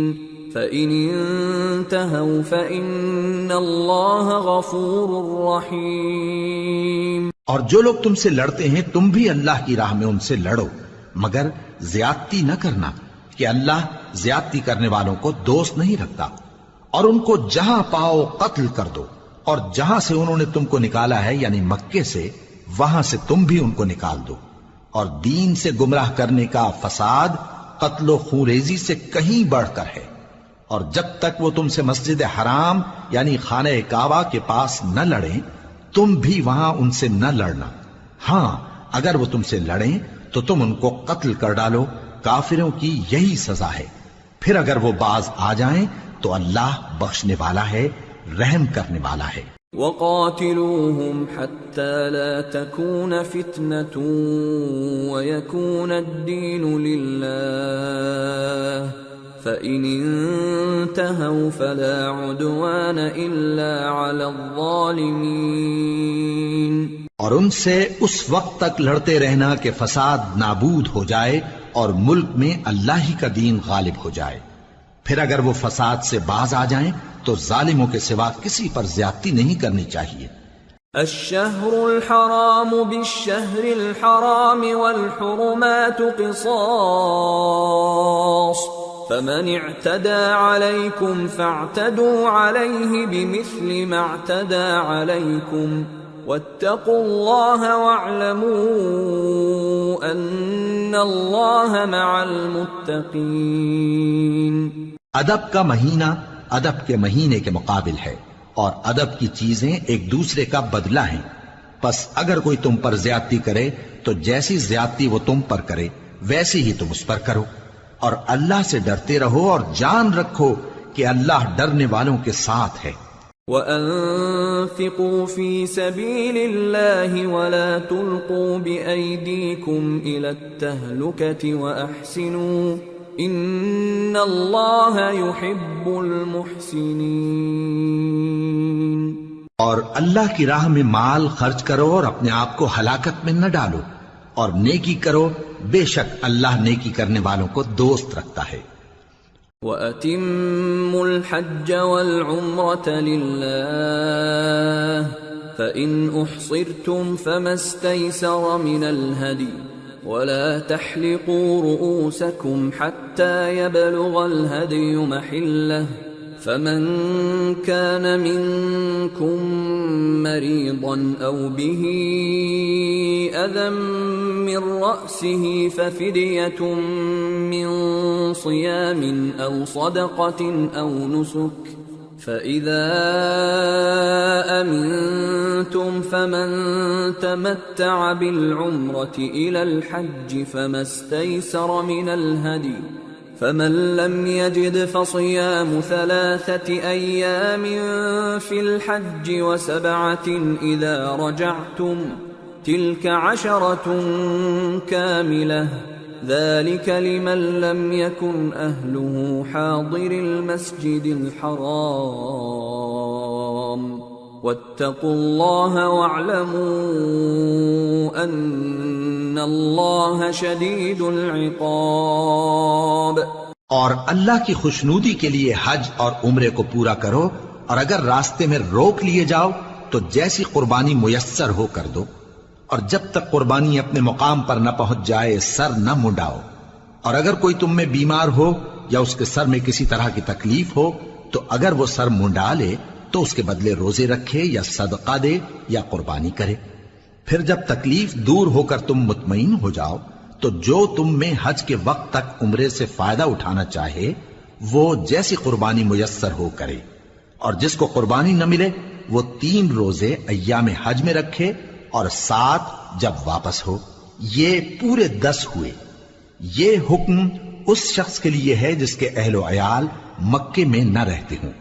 فَإِنِ انْتَهَوْا فَإِنَّ اللَّهَ غَفُورٌ رَحِيمٌ۔ اور جو لوگ تم سے لڑتے ہیں تم بھی اللہ کی راہ میں ان سے لڑو، مگر زیادتی نہ کرنا کہ اللہ زیادتی کرنے والوں کو دوست نہیں رکھتا، اور ان کو جہاں پاؤ قتل کر دو، اور جہاں سے انہوں نے تم کو نکالا ہے یعنی مکے سے، وہاں سے تم بھی ان کو نکال دو۔ اور دین سے گمراہ کرنے کا فساد قتل و خونریزی سے کہیں بڑھ کر ہے، اور جب تک وہ تم سے مسجد حرام یعنی خانہ کعبہ کے پاس نہ لڑیں تم بھی وہاں ان سے نہ لڑنا۔ ہاں اگر وہ تم سے لڑیں تو تم ان کو قتل کر ڈالو، کافروں کی یہی سزا ہے۔ پھر اگر وہ باز آ جائیں تو اللہ بخشنے والا ہے، رحم کرنے والا ہے۔ وَقَاتِلُوهُمْ حَتَّى لَا تَكُونَ فِتْنَةٌ وَيَكُونَ الدِّينُ لِلَّهِ فَإِنِ انْتَهَوْا فَلَا عُدْوَانَ إِلَّا عَلَى الظَّالِمِينَ۔ اور ان سے اس وقت تک لڑتے رہنا کہ فساد نابود ہو جائے اور ملک میں اللہ ہی کا دین غالب ہو جائے۔ پھر اگر وہ فساد سے باز آ جائیں تو ظالموں کے سوا کسی پر زیادتی نہیں کرنی چاہیے۔ الشهر الحرام بالشهر الحرام والحرمات قصاص فمن اعتدى عليكم فاعتدوا عليه بمثل ما اعتدى عليكم واتقوا الله واعلموا ان الله مع المتقين۔ ادب کا مہینہ ادب کے مہینے کے مقابل ہے، اور ادب کی چیزیں ایک دوسرے کا بدلہ ہیں۔ پس اگر کوئی تم پر زیادتی کرے تو جیسی زیادتی وہ تم پر کرے ویسی ہی تم اس پر کرو، اور اللہ سے ڈرتے رہو اور جان رکھو کہ اللہ ڈرنے والوں کے ساتھ ہے۔ وَأَنفِقُوا فِي سَبِيلِ اللَّهِ وَلَا تُلْقُوا بِأَيْدِيكُمْ إِلَى التَّهْلُكَةِ وَأَحْسِنُوا إِنَّ اللَّهَ يُحِبُّ الْمُحْسِنِينَ۔ اور اللہ کی راہ میں مال خرچ کرو اور اپنے آپ کو ہلاکت میں نہ ڈالو، اور نیکی کرو، بے شک اللہ نیکی کرنے والوں کو دوست رکھتا ہے۔ وَأَتِمُّوا الْحَجَّ وَالْعُمْرَةَ لِلَّهِ فَإِنْ أُحْصِرْتُمْ فَمَا اسْتَيْسَرَ مِنَ الْهَدْيِ ولا تحلقوا رؤوسكم حتى يبلغ الهدي محله فمن كان منكم مريضا أو به أذى من رأسه ففدية من صيام أو صدقة أو نسك فإذا أمنتم فمن تمتع بالعمرة إلى الحج فما استيسر من الهدي فمن لم يجد فصيام 3 أيام في الحج و7 إذا رجعتم تلك 10 كاملة ذلك لمن لم يكن أهله حاضر المسجد الحرام واتقوا الله واعلموا أن الله شديد العقاب. اور اللہ کی خوشنودی کے لیے حج اور عمرے کو پورا کرو، اور اگر راستے میں روک لیے جاؤ تو جیسی قربانی میسر ہو کر دو، اور جب تک قربانی اپنے مقام پر نہ پہنچ جائے سر نہ منڈاؤ، اور اگر کوئی تم میں بیمار ہو یا اس کے سر میں کسی طرح کی تکلیف ہو تو اگر وہ سر منڈا لے تو اس کے بدلے روزے رکھے یا صدقہ دے یا قربانی کرے. پھر جب تکلیف دور ہو کر تم مطمئن ہو جاؤ تو جو تم میں حج کے وقت تک عمرے سے فائدہ اٹھانا چاہے وہ جیسی قربانی میسر ہو کرے، اور جس کو قربانی نہ ملے وہ 3 روزے ایام حج میں رکھے اور 7 جب واپس ہو. یہ پورے 10 ہوئے. یہ حکم اس شخص کے لیے ہے جس کے اہل و عیال مکے میں نہ رہتے ہوں.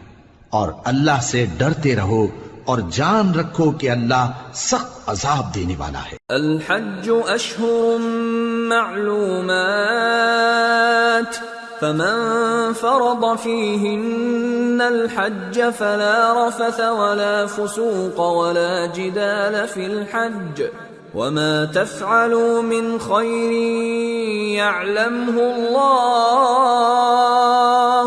اور اللہ سے ڈرتے رہو اور جان رکھو کہ اللہ سخت عذاب دینے والا ہے. الحج اشہر معلومات فمن فرض فيهن الحج فلا رفث ولا فسوق ولا جدال في الحج وما تفعلوا من خير يعلمه الله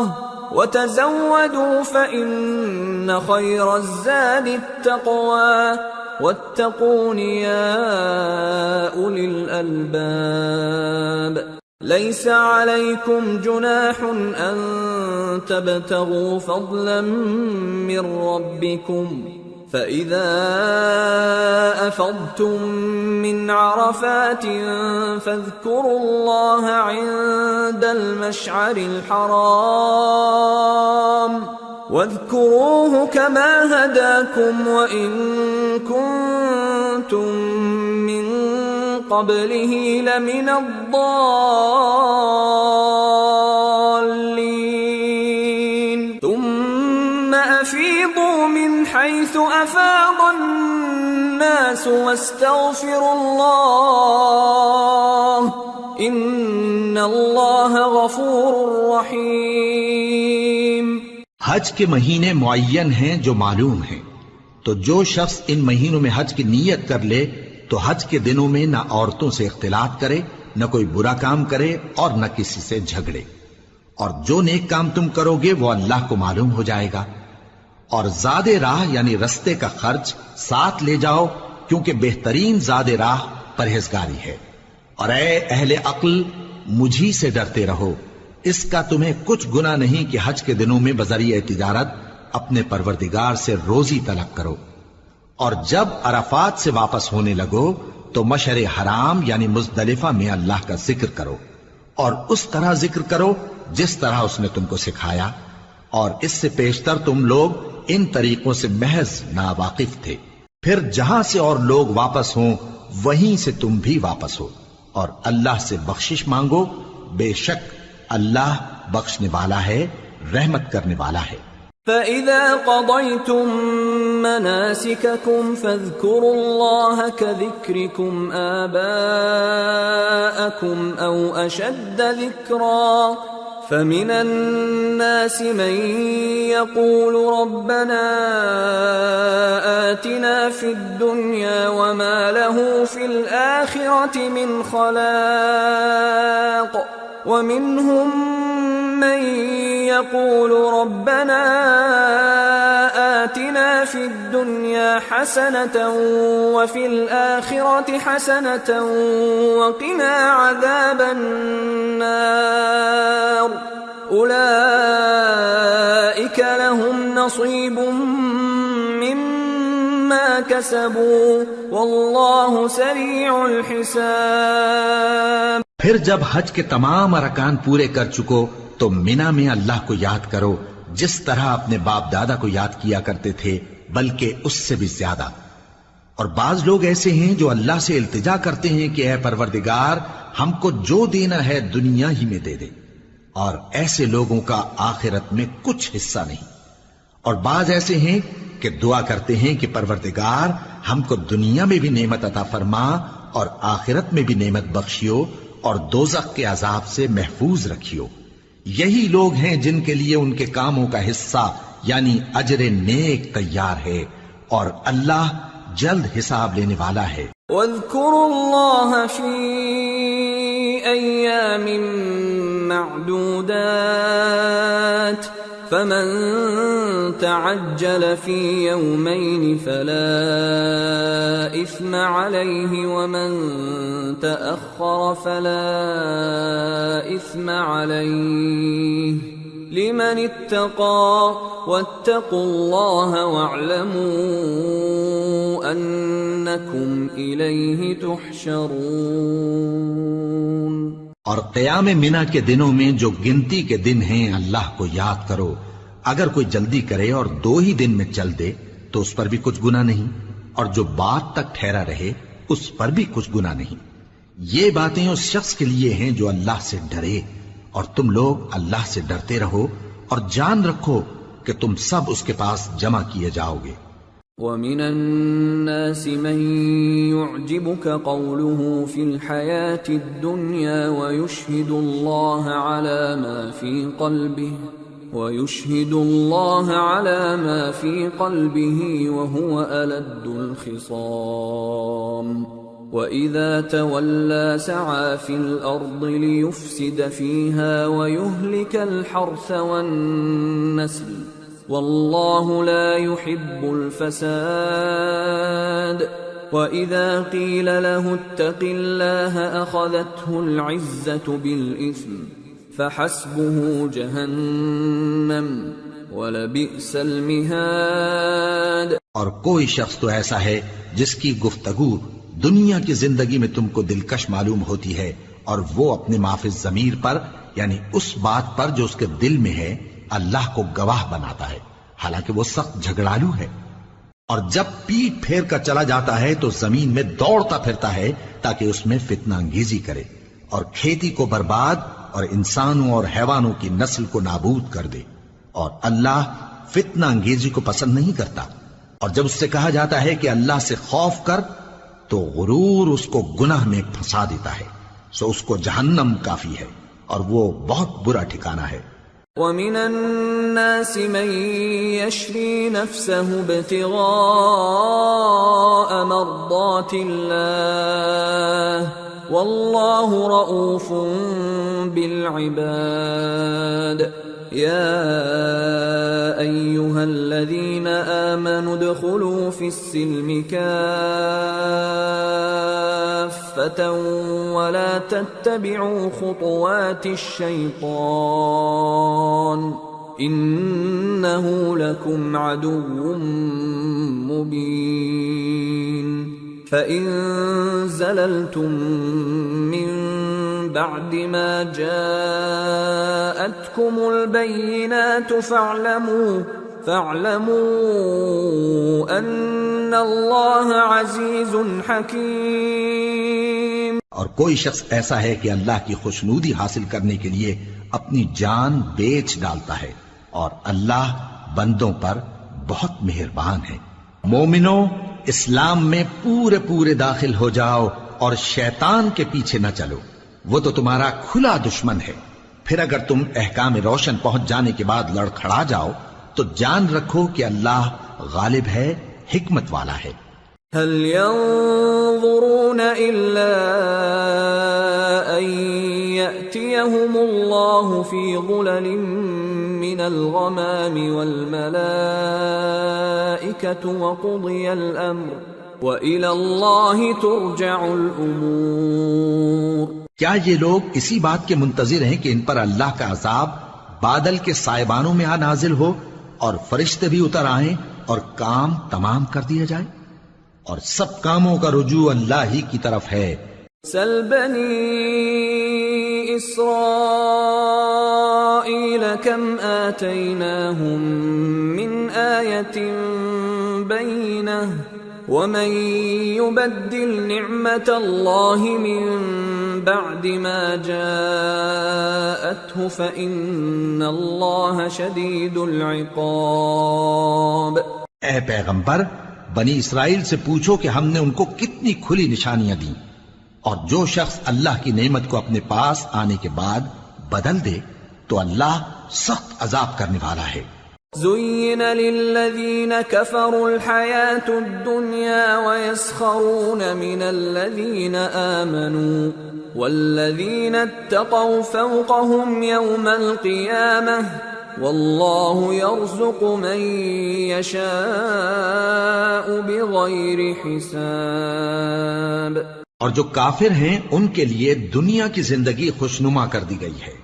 وتزودوا فإن خير الزاد التقوى واتقون يا أولي الألباب. ليس عليكم جناح أن تبتغوا فضلا من ربكم فإذا أفضتم من عرفات فاذكروا الله عند المشعر الحرام واذكروه كما هداكم وإن كنتم من قبله لمن الضالين ثم أفيضوا من حيث أفاض الناس واستغفروا الله إن الله غفور رحيم. حج کے مہینے معین ہیں جو معلوم ہیں، تو جو شخص ان مہینوں میں حج کی نیت کر لے تو حج کے دنوں میں نہ عورتوں سے اختلاط کرے، نہ کوئی برا کام کرے اور نہ کسی سے جھگڑے، اور جو نیک کام تم کرو گے وہ اللہ کو معلوم ہو جائے گا. اور زاد راہ یعنی رستے کا خرچ ساتھ لے جاؤ کیونکہ بہترین زاد راہ پرہیزگاری ہے. اور اے اہل عقل مجھی سے ڈرتے رہو، اس کا تمہیں کچھ گناہ نہیں کہ حج کے دنوں میں بذریعہ تجارت اپنے پروردگار سے روزی طلب کرو. اور جب عرفات سے واپس ہونے لگو تو مشعر حرام یعنی مزدلفہ میں اللہ کا ذکر کرو، اور اس طرح ذکر کرو جس طرح اس نے تم کو سکھایا، اور اس سے پیشتر تم لوگ ان طریقوں سے محض ناواقف تھے. پھر جہاں سے اور لوگ واپس ہوں وہیں سے تم بھی واپس ہو، اور اللہ سے بخشش مانگو، بے شک اللہ بخشنے والا ہے، رحمت کرنے والا ہے. فَإِذَا قَضَيْتُم مَّنَاسِكَكُمْ فَاذْكُرُوا اللَّهَ كَذِكْرِكُمْ آبَاءَكُمْ أَوْ أَشَدَّ ذِكْرًا فَمِنَ النَّاسِ مَن يَقُولُ رَبَّنَا آتِنَا فِي الدُّنْيَا وَمَا لَهُ فِي الْآخِرَةِ مِنْ خَلَاقٍ وَمِنْهُم من يقول ربنا آتنا في الدنيا حسنة وفي الآخرة حسنة وقنا عذاب النار أولئك لهم نصيب مما كسبوا والله سريع الحساب۔ پھر جب حج کے تمام ارکان پورے کر چکو تو مینا میں اللہ کو یاد کرو جس طرح اپنے باپ دادا کو یاد کیا کرتے تھے، بلکہ اس سے بھی زیادہ۔ اور بعض لوگ ایسے ہیں جو اللہ سے التجا کرتے ہیں کہ اے پروردگار ہم کو جو دینا ہے دنیا ہی میں دے دے، اور ایسے لوگوں کا آخرت میں کچھ حصہ نہیں۔ اور بعض ایسے ہیں کہ دعا کرتے ہیں کہ پروردگار ہم کو دنیا میں بھی نعمت عطا فرما اور آخرت میں بھی نعمت بخشیو اور دوزخ کے عذاب سے محفوظ رکھیو۔ یہی لوگ ہیں جن کے لیے ان کے کاموں کا حصہ یعنی اجر نیک تیار ہے، اور اللہ جلد حساب لینے والا ہے۔ واذكروا الله في أيام معدودات فمن تعجل في يومين فلا إثم عليه ومن تأخر فلا إثم عليه لمن اتقى واتقوا الله واعلموا أنكم إليه تحشرون۔ اور قیام منا کے دنوں میں جو گنتی کے دن ہیں اللہ کو یاد کرو۔ اگر کوئی جلدی کرے اور 2 ہی دن میں چل دے تو اس پر بھی کچھ گناہ نہیں، اور جو بات تک ٹھہرا رہے اس پر بھی کچھ گناہ نہیں۔ یہ باتیں اس شخص کے لیے ہیں جو اللہ سے ڈرے، اور تم لوگ اللہ سے ڈرتے رہو اور جان رکھو کہ تم سب اس کے پاس جمع کیے جاؤ گے۔ وَمِنَ النَّاسِ مَن يُعْجِبُكَ قَوْلُهُ فِي الْحَيَاةِ الدُّنْيَا وَيُشْهِدُ اللَّهَ عَلَى مَا فِي قَلْبِهِ وَهُوَ أَلَدُّ الْخِصَامِ وَإِذَا تَوَلَّى سَعَى فِي الْأَرْضِ لِيُفْسِدَ فِيهَا وَيُهْلِكَ الْحَرْثَ وَالنَّسْلَ وَاللَّهُ لَا يُحِبُّ الْفَسَادَ وَإِذَا قِيلَ لَهُ اتَّقِ اللَّهَ أَخَذَتْهُ الْعِزَّةُ بِالْإِثْمِ فَحَسْبُهُ جَهَنَّمُ وَلَبِئْسَ الْمِهَادُ۔ اور کوئی شخص تو ایسا ہے جس کی گفتگو دنیا کی زندگی میں تم کو دلکش معلوم ہوتی ہے، اور وہ اپنے معافی ضمیر پر یعنی اس بات پر جو اس کے دل میں ہے اللہ کو گواہ بناتا ہے، حالانکہ وہ سخت جھگڑالو ہے۔ اور جب پیٹ پھیر کر چلا جاتا ہے تو زمین میں دوڑتا پھرتا ہے تاکہ اس میں فتنہ انگیزی کرے اور کھیتی کو برباد اور انسانوں اور حیوانوں کی نسل کو نابود کر دے، اور اللہ فتنہ انگیزی کو پسند نہیں کرتا۔ اور جب اس سے کہا جاتا ہے کہ اللہ سے خوف کر تو غرور اس کو گناہ میں پھنسا دیتا ہے، سو اس کو جہنم کافی ہے اور وہ بہت برا ٹھکانہ ہے۔ وَمِنَ النَّاسِ مَن يَشْرِي نَفْسَهُ ابْتِغَاءَ مَرْضَاتِ اللَّهِ وَاللَّهُ رَءُوفٌ بِالْعِبَادِ يَا أَيُّهَا الَّذِينَ آمَنُوا ادْخُلُوا فِي السِّلْمِ كَافَّةً وَلَا تَتَّبِعُوا خُطُوَاتِ الشَّيْطَانِ إِنَّهُ لَكُمْ عَدُوٌّ مُّبِينٌ فَإِن زَلَلْتُم مِّن بَعْدِ مَا جَاءَتْكُمُ الْبَيِّنَاتُ فَاعْلَمُوا أَنَّ اللَّهَ عَزِيزٌ حَكِيمٌ۔ اور کوئی شخص ایسا ہے کہ اللہ کی خوشنودی حاصل کرنے کے لیے اپنی جان بیچ ڈالتا ہے، اور اللہ بندوں پر بہت مہربان ہے۔ مومنو، اسلام میں پورے پورے داخل ہو جاؤ اور شیطان کے پیچھے نہ چلو، وہ تو تمہارا کھلا دشمن ہے۔ پھر اگر تم احکام روشن پہنچ جانے کے بعد لڑکھڑا جاؤ تو جان رکھو کہ اللہ غالب ہے، حکمت والا ہے۔ هل ينظرون إلا أن يأتيهم الله في ظلل من الغمام والملائكة وقضي الأمر وإلى الله ترجع الأمور۔ کیا یہ لوگ اسی بات کے منتظر ہیں کہ ان پر اللہ کا عذاب بادل کے سائبانوں میں نازل ہو اور فرشتے بھی اتر آئیں اور کام تمام کر دیا جائے؟ اور سب کاموں کا رجوع اللہ ہی کی طرف ہے۔ سل بنی اسرائیل کم آتیناہم من آیت بینہ ومن يبدل نعمت اللہ من بعد ما جاءته فإن اللہ شدید العقاب۔ اے پیغمبر، بنی اسرائیل سے پوچھو کہ ہم نے ان کو کتنی کھلی نشانیاں دیں، اور جو شخص اللہ کی نعمت کو اپنے پاس آنے کے بعد بدل دے تو اللہ سخت عذاب کرنے والا ہے۔ زين للذين كفروا الحياة الدنيا ويسخرون من الذين آمنوا والذين اتقوا فوقهم يوم القيامة والله يرزق من يشاء بغير حساب۔ اور جو کافر ہیں ان کے لیے دنیا کی زندگی خوشنما کر دی گئی ہے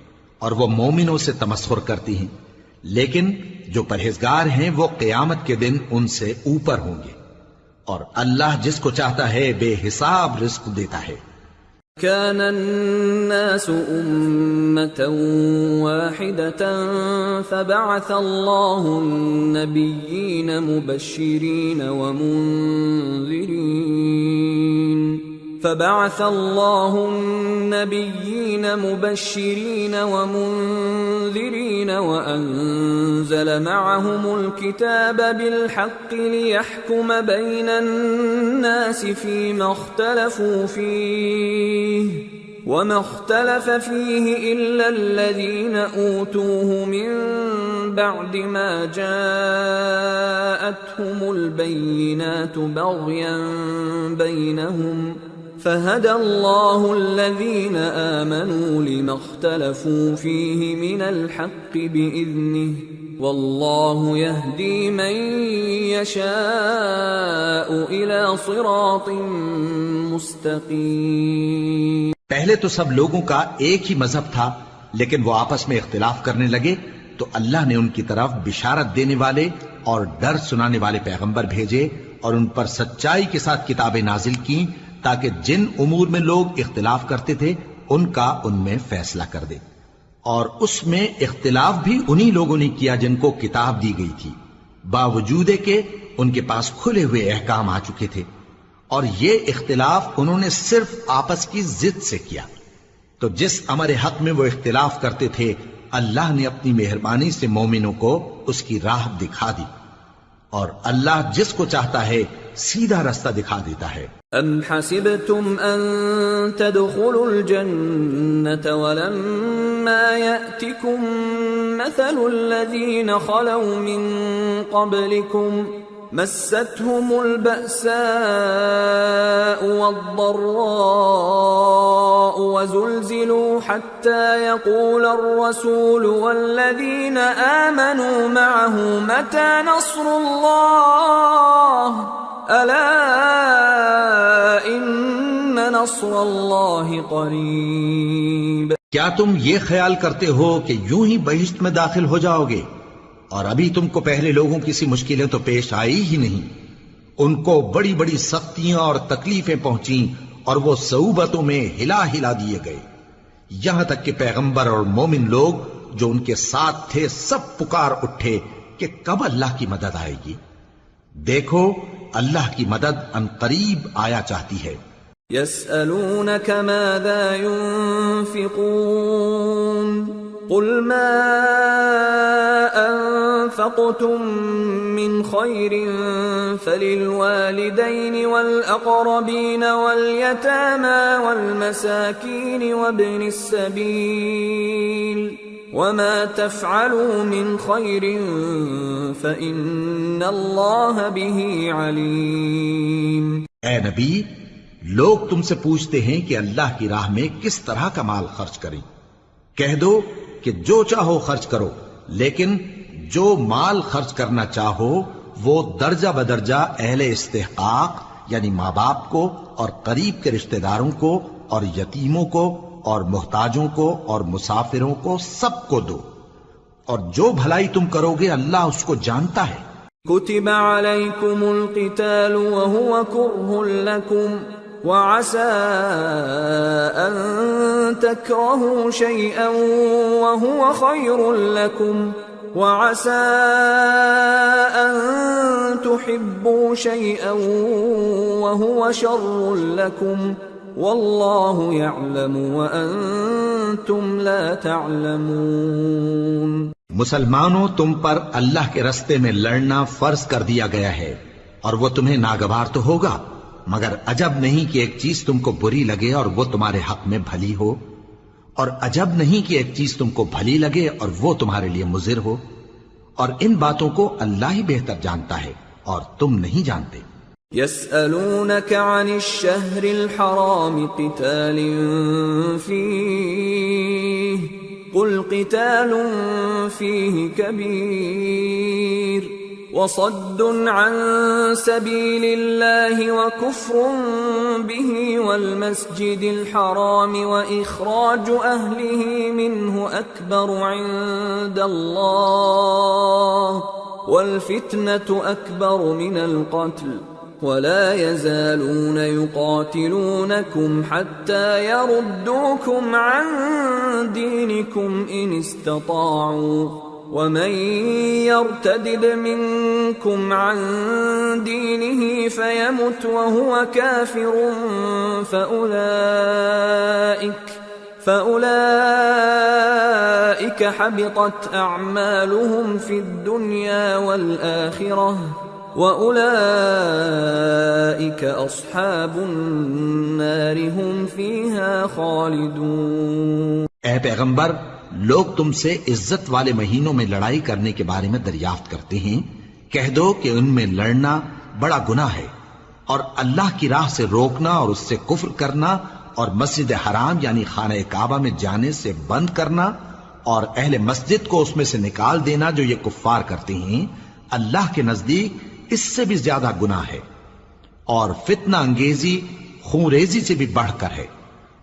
اور وہ مومنوں سے تمسخر کرتی ہیں، لیکن جو پرہیزگار ہیں وہ قیامت کے دن ان سے اوپر ہوں گے، اور اللہ جس کو چاہتا ہے بے حساب رزق دیتا ہے۔ كان الناس أمة واحدة فبعث الله النبيين مبشرين ومنذرين وأنزل معهم الكتاب بالحق ليحكم بين الناس فيما اختلفوا فيه وما اختلف فيه إلا الذين أوتوه من بعد ما جاءتهم البينات بغيا بينهم فهدى الله الذين آمنوا لما اختلفوا فيه من الحق بإذنه والله يهدي من يشاء إلى صراط مستقيم۔ پہلے تو سب لوگوں کا ایک ہی مذہب تھا، لیکن وہ آپس میں اختلاف کرنے لگے تو اللہ نے ان کی طرف بشارت دینے والے اور ڈر سنانے والے پیغمبر بھیجے اور ان پر سچائی کے ساتھ کتابیں نازل کی تاکہ جن امور میں لوگ اختلاف کرتے تھے ان کا ان میں فیصلہ کر دے، اور اس میں اختلاف بھی انہی لوگوں نے کیا جن کو کتاب دی گئی تھی، باوجود کہ ان کے پاس کھلے ہوئے احکام آ چکے تھے، اور یہ اختلاف انہوں نے صرف آپس کی ضد سے کیا۔ تو جس امر حق میں وہ اختلاف کرتے تھے اللہ نے اپنی مہربانی سے مومنوں کو اس کی راہ دکھا دی، اور اللہ جس کو چاہتا ہے سیدھا رستہ دکھا دیتا ہے۔ ام حسبتم ان تدخلوا الجنة ولما يأتكم مثل الذين خلوا من قبلكم مستهم البأساء والضراء وزلزلوا حتى يقول الرسول والذين آمنوا معه متى نصر الله ألا إن نصر الله قريب۔ کیا تم یہ خیال کرتے ہو کہ یوں ہی بہشت میں داخل ہو جاؤ گے، اور ابھی تم کو پہلے لوگوں کی سی مشکلیں تو پیش آئی ہی نہیں؟ ان کو بڑی بڑی سختیاں اور تکلیفیں پہنچیں اور وہ صعوبتوں میں ہلا ہلا دیے گئے، یہاں تک کہ پیغمبر اور مومن لوگ جو ان کے ساتھ تھے سب پکار اٹھے کہ کب اللہ کی مدد آئے گی۔ دیکھو اللہ کی مدد ان قریب آیا چاہتی ہے۔ يسألونك ماذا ينفقون قل ما أنفقتم من خير فللوالدين والأقربين واليتامى والمساكين وابن السبيل وما تفعلوا من خير فإن الله به عليم۔ اے نبی، لوگ تم سے پوچھتے ہیں کہ اللہ کی راہ میں کس طرح کا مال خرچ کریں، کہہ دو کہ جو چاہو خرچ کرو، لیکن جو مال خرچ کرنا چاہو وہ درجہ بدرجہ اہل استحقاق یعنی ماں باپ کو اور قریب کے رشتہ داروں کو اور یتیموں کو اور محتاجوں کو اور مسافروں کو سب کو دو، اور جو بھلائی تم کرو گے اللہ اس کو جانتا ہے۔ كتب عليكم القتال وهو كره لكم وعسى أن تكرهوا شيئا وهو خير لكم وعسى أن تحبوا شيئا وهو شر لكم والله يعلم وأنتم لا تعلمون۔ مسلمانوں، تم پر اللہ کے رستے میں لڑنا فرض کر دیا گیا ہے، اور وہ تمہیں ناگوار تو ہوگا، مگر عجب نہیں کہ ایک چیز تم کو بری لگے اور وہ تمہارے حق میں بھلی ہو، اور عجب نہیں کہ ایک چیز تم کو بھلی لگے اور وہ تمہارے لیے مضر ہو، اور ان باتوں کو اللہ ہی بہتر جانتا ہے اور تم نہیں جانتے۔ يسألونك عن الشهر الحرام قتال فيه قل قتال فيه كبير وصد عن سبيل الله وكفر به والمسجد الحرام وإخراج أهله منه أكبر عند الله والفتنة أكبر من القتل ولا يزالون يقاتلونكم حتى يردوكم عن دينكم إن استطاعوا ومن يرتدد منكم عن دينه فيمت وهو كافر فأولئك حبطت أعمالهم في الدنيا والآخرة وَأُولَئِكَ أَصْحَابُ النَّارِ هُمْ فِيهَا خَالِدُونَ۔ اے پیغمبر، لوگ تم سے عزت والے مہینوں میں لڑائی کرنے کے بارے میں دریافت کرتے ہیں، کہہ دو کہ ان میں لڑنا بڑا گناہ ہے، اور اللہ کی راہ سے روکنا اور اس سے کفر کرنا اور مسجد حرام یعنی خانہ کعبہ میں جانے سے بند کرنا اور اہل مسجد کو اس میں سے نکال دینا جو یہ کفار کرتے ہیں، اللہ کے نزدیک اس سے بھی زیادہ گناہ ہے، اور فتنہ انگیزی خونریزی سے بھی بڑھ کر ہے،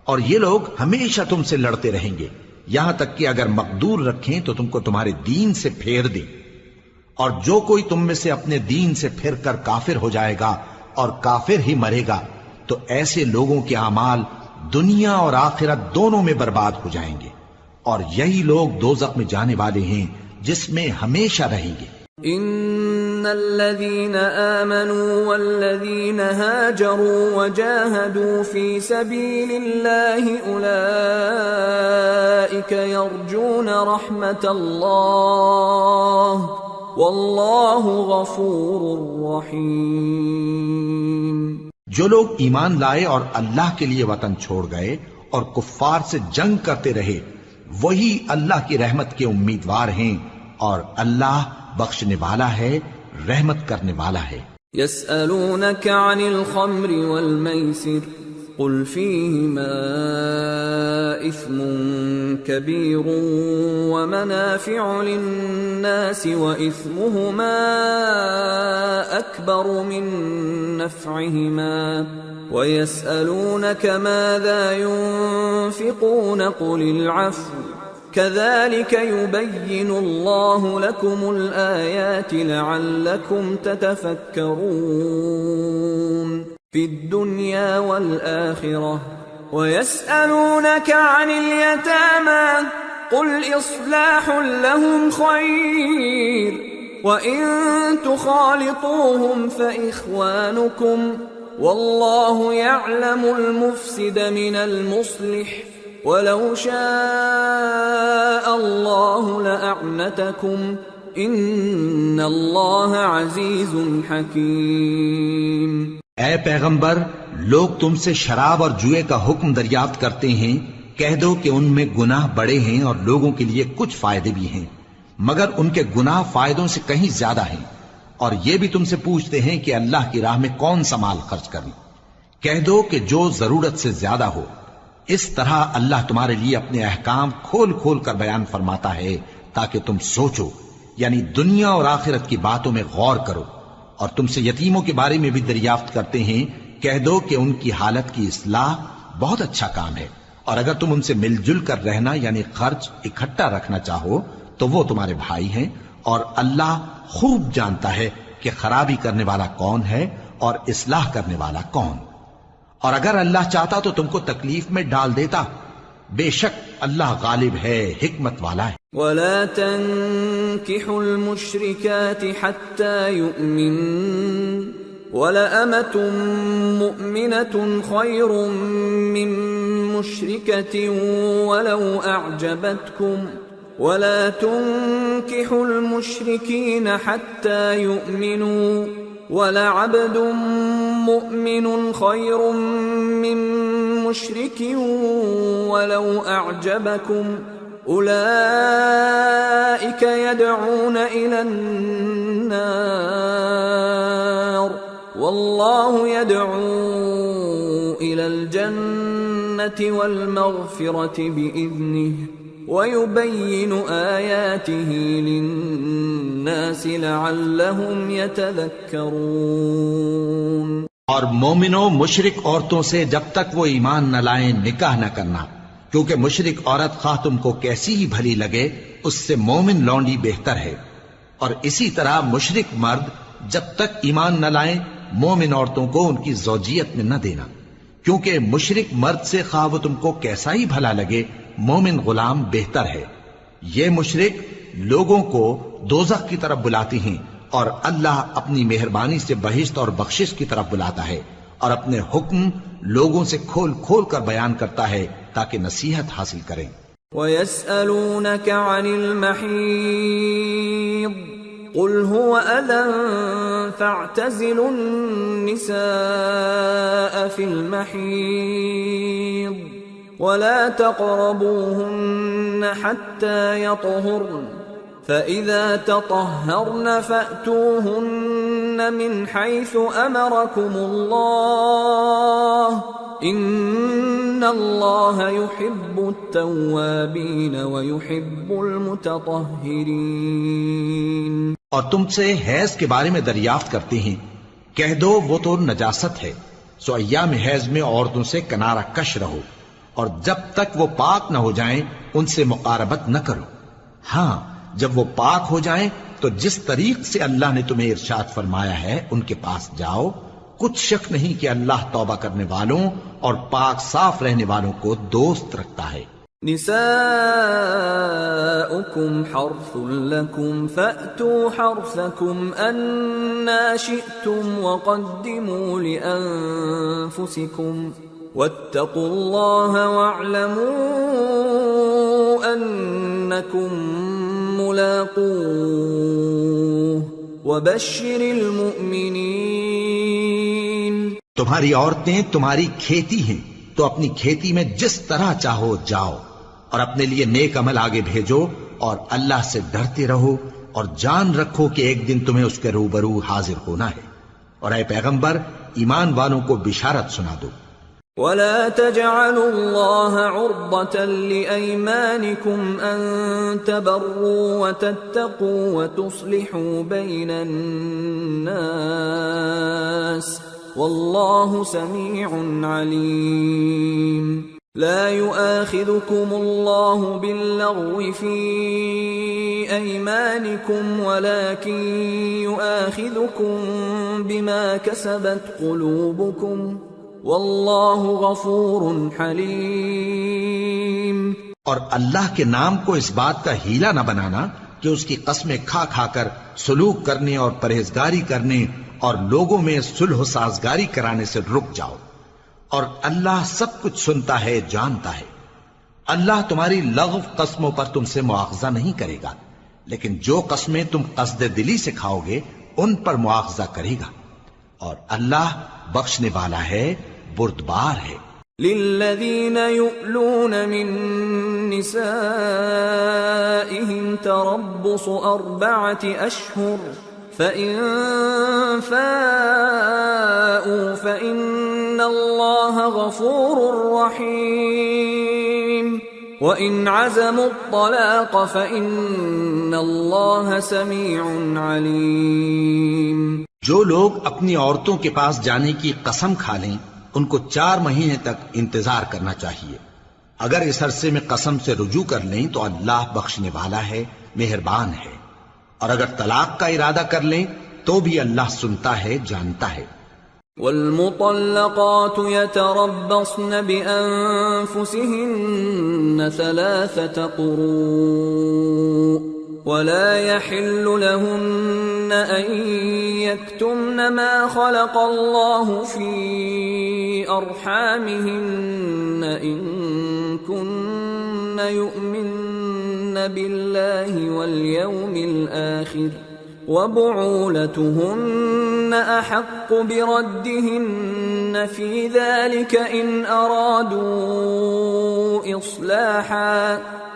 اور یہ لوگ ہمیشہ تم سے لڑتے رہیں گے یہاں تک کہ اگر مقدور رکھیں تو تم کو تمہارے دین سے پھیر دیں، اور جو کوئی تم میں سے اپنے دین سے پھر کر کافر ہو جائے گا اور کافر ہی مرے گا تو ایسے لوگوں کے اعمال دنیا اور آخرت دونوں میں برباد ہو جائیں گے، اور یہی لوگ دوزخ میں جانے والے ہیں جس میں ہمیشہ رہیں گے۔ ان الذين آمنوا والذين هاجروا وجاهدوا في سبيل الله اولئك يرجون رحمة الله والله غفور رحيم۔ جو لوگ ایمان لائے اور اللہ کے لیے وطن چھوڑ گئے اور کفار سے جنگ کرتے رہے وہی اللہ کی رحمت کے امیدوار ہیں، اور اللہ بخشنے والا ہے، رحمت کرنے والا ہے۔ يسألونك عن الخمر والميسر قل فيهما إثم كبير ومنافع للناس وإثمهما أكبر من نفعهما ويسألونك ماذا ينفقون قل العفو كذلك يبين الله لكم الآيات لعلكم تتفكرون في الدنيا والآخرة ويسألونك عن اليتامى قل إصلاح لهم خير وإن تخالطوهم فإخوانكم والله يعلم المفسد من المصلح وَلَوْ شَاءَ اللَّهُ لَأَعْنَتَكُمْ إِنَّ اللَّهَ عَزِيزٌ حَكِيمٌ۔ اے پیغمبر، لوگ تم سے شراب اور جوئے کا حکم دریافت کرتے ہیں، کہہ دو کہ ان میں گناہ بڑے ہیں اور لوگوں کے لیے کچھ فائدے بھی ہیں، مگر ان کے گناہ فائدوں سے کہیں زیادہ ہیں، اور یہ بھی تم سے پوچھتے ہیں کہ اللہ کی راہ میں کون سا مال خرچ کریں، کہہ دو کہ جو ضرورت سے زیادہ ہو، اس طرح اللہ تمہارے لیے اپنے احکام کھول کھول کر بیان فرماتا ہے تاکہ تم سوچو، یعنی دنیا اور آخرت کی باتوں میں غور کرو۔ اور تم سے یتیموں کے بارے میں بھی دریافت کرتے ہیں، کہہ دو کہ ان کی حالت کی اصلاح بہت اچھا کام ہے، اور اگر تم ان سے مل جل کر رہنا یعنی خرچ اکٹھا رکھنا چاہو تو وہ تمہارے بھائی ہیں، اور اللہ خوب جانتا ہے کہ خرابی کرنے والا کون ہے اور اصلاح کرنے والا کون۔ اور اگر اللہ چاہتا تو تم کو تکلیف میں ڈال دیتا، بے شک اللہ غالب ہے، حکمت والا ہے۔ ولا تنكحوا المشركات حتى يؤمنن ولأمة مؤمنة خير من مشركة ولو أعجبتكم ولا تنكحوا المشركين حتى يؤمنوا ولعبد مؤمن خير من مشرك ولو أعجبكم أولئك يدعون إلى النار والله يدعو إلى الجنة والمغفرة بإذنه وَيُبَيِّنُ آيَاتِهِ لِلنَّاسِ لَعَلَّهُمْ يَتَذَكَّرُونَ۔ اور مومنوں مشرک عورتوں سے جب تک وہ ایمان نہ لائیں نکاح نہ کرنا، کیونکہ مشرک عورت خواہ تم کو کیسی ہی بھلی لگے اس سے مومن لونڈی بہتر ہے۔ اور اسی طرح مشرک مرد جب تک ایمان نہ لائیں مومن عورتوں کو ان کی زوجیت میں نہ دینا، کیونکہ مشرک مرد سے خواہ وہ تم کو کیسا ہی بھلا لگے مومن غلام بہتر ہے۔ یہ مشرک لوگوں کو دوزخ کی طرف بلاتی ہیں، اور اللہ اپنی مہربانی سے بہشت اور بخشش کی طرف بلاتا ہے، اور اپنے حکم لوگوں سے کھول کھول کر بیان کرتا ہے تاکہ نصیحت حاصل کریں۔ وَيَسْأَلُونَكَ عَنِ الْمَحِيضِ قُلْ هُوَ أَذًى فَاعْتَزِلُوا النِّسَاءَ فِي الْمَحِيضِ ولا تقربوهن حتى يطهرن فإذا تطهرن فأتوهن من حيث أمركم الله إن الله يحب التوابين ويحب المتطهرين۔ اور تم سے حیض کے بارے میں دریافت کرتے ہیں، کہہ دو وہ تو نجاست ہے، سو ایام حیض میں عورتوں سے کنارہ کش رہو، اور جب تک وہ پاک نہ ہو جائیں ان سے مقاربت نہ کرو۔ ہاں جب وہ پاک ہو جائیں تو جس طریق سے اللہ نے تمہیں ارشاد فرمایا ہے ان کے پاس جاؤ، کچھ شک نہیں کہ اللہ توبہ کرنے والوں اور پاک صاف رہنے والوں کو دوست رکھتا ہے۔ نساؤكم حرث لكم فأتوا حرثكم أنا شئتم وقدموا لأنفسكم واتقوا الله واعلموا أنكم ملاقوه وبشر المؤمنين۔ تمہاری عورتیں تمہاری کھیتی ہیں تو اپنی کھیتی میں جس طرح چاہو جاؤ، اور اپنے لیے نیک عمل آگے بھیجو، اور اللہ سے ڈرتے رہو، اور جان رکھو کہ ایک دن تمہیں اس کے روبرو حاضر ہونا ہے۔ اور اے پیغمبر ایمان والوں کو بشارت سنا دو۔ ولا تجعلوا الله عرضة لأيمانكم أن تبروا وتتقوا وتصلحوا بين الناس والله سميع عليم۔ لا يؤاخذكم الله باللغو في أيمانكم ولكن يؤاخذكم بما كسبت قلوبكم واللہ غفور حلیم۔ اور اللہ کے نام کو اس بات کا ہیلا نہ بنانا کہ اس کی قسمیں کھا کھا کر سلوک کرنے اور پرہیزگاری کرنے اور لوگوں میں صلح و سازگاری کرانے سے رک جاؤ، اور اللہ سب کچھ سنتا ہے، جانتا ہے۔ اللہ تمہاری لغو قسموں پر تم سے مواخذہ نہیں کرے گا، لیکن جو قسمیں تم قصد دلی سے کھاؤ گے ان پر مواخذہ کرے گا، اور اللہ بخشنے والا ہے، بردبار ہے۔ للذین یؤلون من نسائهم تربص 4 أشهر فإن فاءوا فإن إِنَّ اللَّهَ غَفُورٌ رَّحِيمٌ وَإِنْ عَزَمُوا الطَّلَاقَ فَإِنَّ اللَّهَ سَمِيعٌ عَلِيمٌ۔ جو لوگ اپنی عورتوں کے پاس جانے کی قسم کھا لیں ان کو 4 مہینے تک انتظار کرنا چاہیے۔ اگر اس عرصے میں قسم سے رجوع کر لیں تو اللہ بخشنے والا ہے، مہربان ہے، اور اگر طلاق کا ارادہ کر لیں تو بھی اللہ سنتا ہے، جانتا ہے۔ والمطلقات يتربصن بأنفسهن 3 قروء ولا يحل لهن أن يكتمن ما خلق الله في أرحامهن إن كن يؤمن بالله واليوم الآخر وبعولتهن أحق بردهن في ذلك إن أرادوا إصلاحا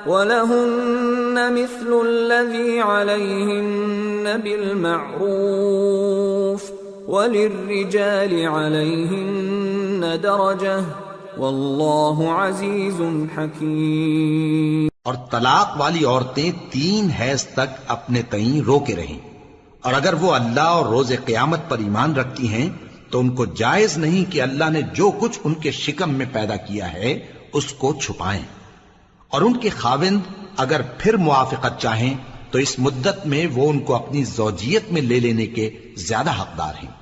وَلَهُنَّ مِثْلُ الَّذِي عَلَيْهِنَّ بِالْمَعْرُوفِ وَلِلرِّجَالِ عَلَيْهِنَّ دَرَجَةٌ وَاللَّهُ عَزِيزٌ حَكِيمٌ۔ اور طلاق والی عورتیں 3 حیض تک اپنے تئیں روکے رہیں، اور اگر وہ اللہ اور روز قیامت پر ایمان رکھتی ہیں تو ان کو جائز نہیں کہ اللہ نے جو کچھ ان کے شکم میں پیدا کیا ہے اس کو چھپائیں، اور ان کے خاوند اگر پھر موافقت چاہیں تو اس مدت میں وہ ان کو اپنی زوجیت میں لے لینے کے زیادہ حقدار ہیں،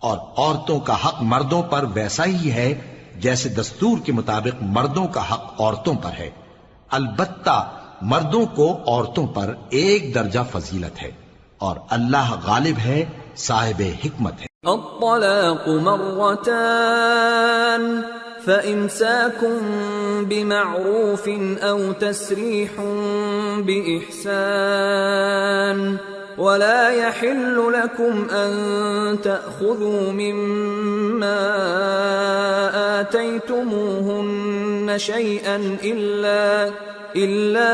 اور عورتوں کا حق مردوں پر ویسا ہی ہے جیسے دستور کے مطابق مردوں کا حق عورتوں پر ہے، البتہ مردوں کو عورتوں پر 1 درجہ فضیلت ہے، اور اللہ غالب ہے، صاحب حکمت ہے۔ الطلاق مرتان فإمساكٌ بمعروف أو تسريح بإحسان ولا يحل لكم أن تأخذوا مما آتيتموهن شيئا إلا